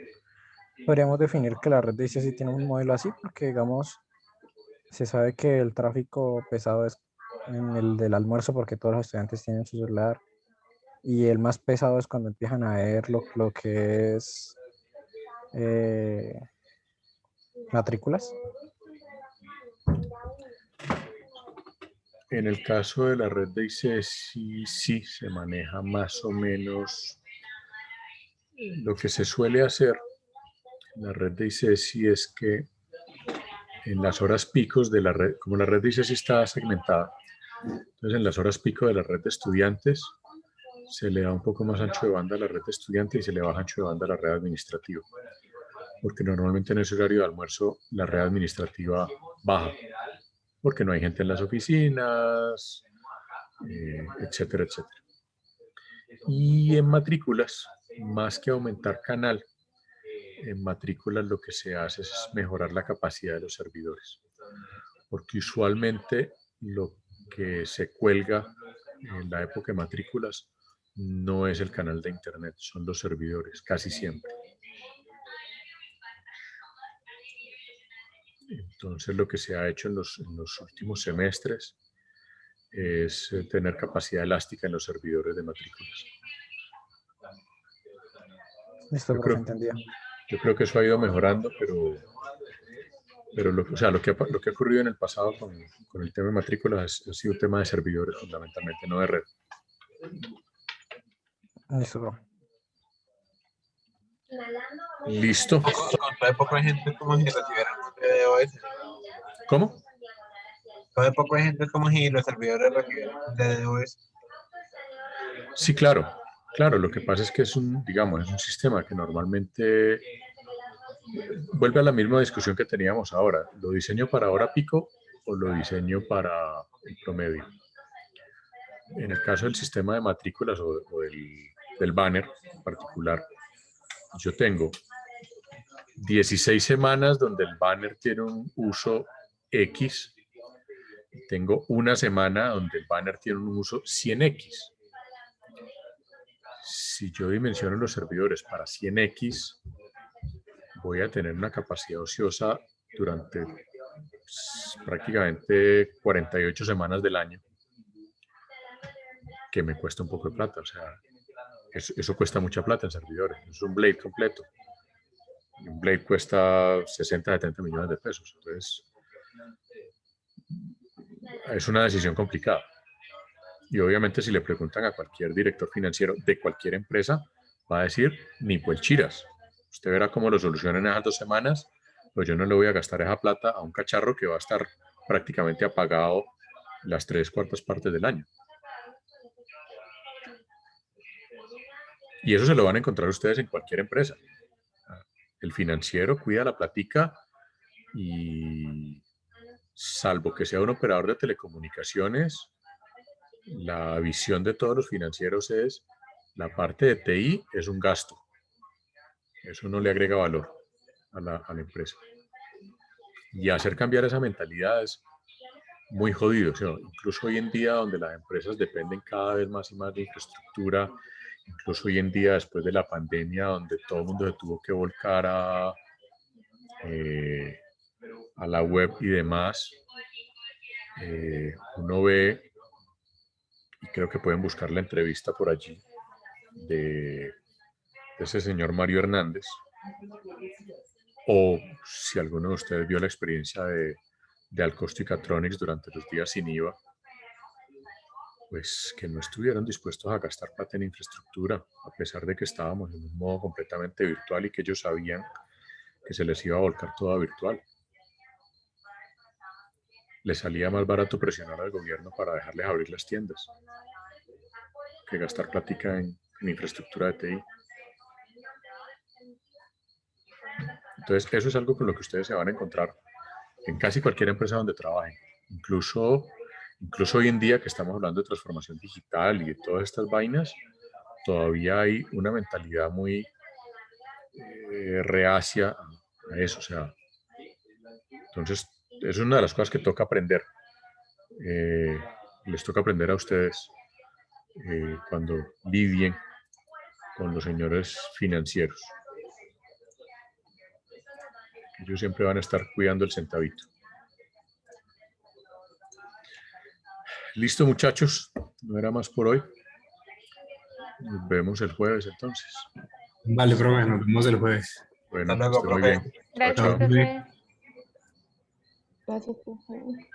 ¿Podríamos definir que la red de ICE sí tiene un modelo así? Porque, digamos, se sabe que el tráfico pesado es en el del almuerzo porque todos los estudiantes tienen su celular y el más pesado es cuando empiezan a ver lo que es eh, matrículas. En el caso de la red de ICE, sí se maneja más o menos lo que se suele hacer. La red de ICESI es que en las horas picos de la red, como la red de ICESI está segmentada, entonces en las horas pico de la red de estudiantes se le da un poco más ancho de banda a la red de estudiantes y se le baja ancho de banda a la red administrativa, porque normalmente en ese horario de almuerzo la red administrativa baja, porque no hay gente en las oficinas, etcétera, etcétera. Y en matrículas, más que aumentar canal, en matrículas lo que se hace es mejorar la capacidad de los servidores, porque usualmente lo que se cuelga en la época de matrículas no es el canal de internet, son los servidores, casi siempre. Entonces lo que se ha hecho en los últimos semestres es tener capacidad elástica en los servidores de matrículas. Listo, profe, entendido. Yo creo que eso ha ido mejorando, pero lo que ha ocurrido en el pasado con el tema de matrículas ha sido un tema de servidores fundamentalmente, no de red. Listo, profe. Listo. Con poco hay gente como si recibieran DDoS. ¿Cómo? Con poco hay gente como si los servidores recibieran DDoS. Sí, claro. Claro, lo que pasa es que es un sistema que normalmente vuelve a la misma discusión que teníamos ahora. ¿Lo diseño para hora pico o lo diseño para el promedio? En el caso del sistema de matrículas o del banner en particular, yo tengo 16 semanas donde el banner tiene un uso X. Tengo una semana donde el banner tiene un uso 100X. Si yo dimensiono los servidores para 100X, voy a tener una capacidad ociosa durante prácticamente 48 semanas del año, que me cuesta un poco de plata. O sea, eso cuesta mucha plata en servidores. Es un Blade completo. Y un Blade cuesta 60, 70 millones de pesos. Entonces, es una decisión complicada. Y obviamente si le preguntan a cualquier director financiero de cualquier empresa, va a decir, ni pues chiras. Usted verá cómo lo solucionan en esas 2 semanas, pues yo no le voy a gastar esa plata a un cacharro que va a estar prácticamente apagado las 3/4 partes del año. Y eso se lo van a encontrar ustedes en cualquier empresa. El financiero cuida la platica y salvo que sea un operador de telecomunicaciones, la visión de todos los financieros es la parte de TI es un gasto. Eso no le agrega valor a la empresa. Y hacer cambiar esa mentalidad es muy jodido. O sea, incluso hoy en día, donde las empresas dependen cada vez más y más de infraestructura, incluso hoy en día, después de la pandemia, donde todo el mundo se tuvo que volcar a la web y demás, uno ve, y creo que pueden buscar la entrevista por allí, de ese señor Mario Hernández, o si alguno de ustedes vio la experiencia de Alcosto y Catronics durante los días sin IVA, pues que no estuvieron dispuestos a gastar plata en infraestructura, a pesar de que estábamos en un modo completamente virtual y que ellos sabían que se les iba a volcar todo a virtual. Les salía más barato presionar al gobierno para dejarles abrir las tiendas que gastar plática en infraestructura de TI. Entonces, eso es algo con lo que ustedes se van a encontrar en casi cualquier empresa donde trabajen. Incluso hoy en día que estamos hablando de transformación digital y de todas estas vainas, todavía hay una mentalidad muy reacia a eso. O sea, entonces es una de las cosas que toca aprender. Les toca aprender a ustedes cuando lidien con los señores financieros. Ellos siempre van a estar cuidando el centavito. Listo, muchachos. No era más por hoy. Nos vemos el jueves entonces. Vale, profe, nos vemos el jueves. Bueno, Hasta luego, que esté muy profe. bien. Chao, Gracias, chao. profe. Gracias, profe.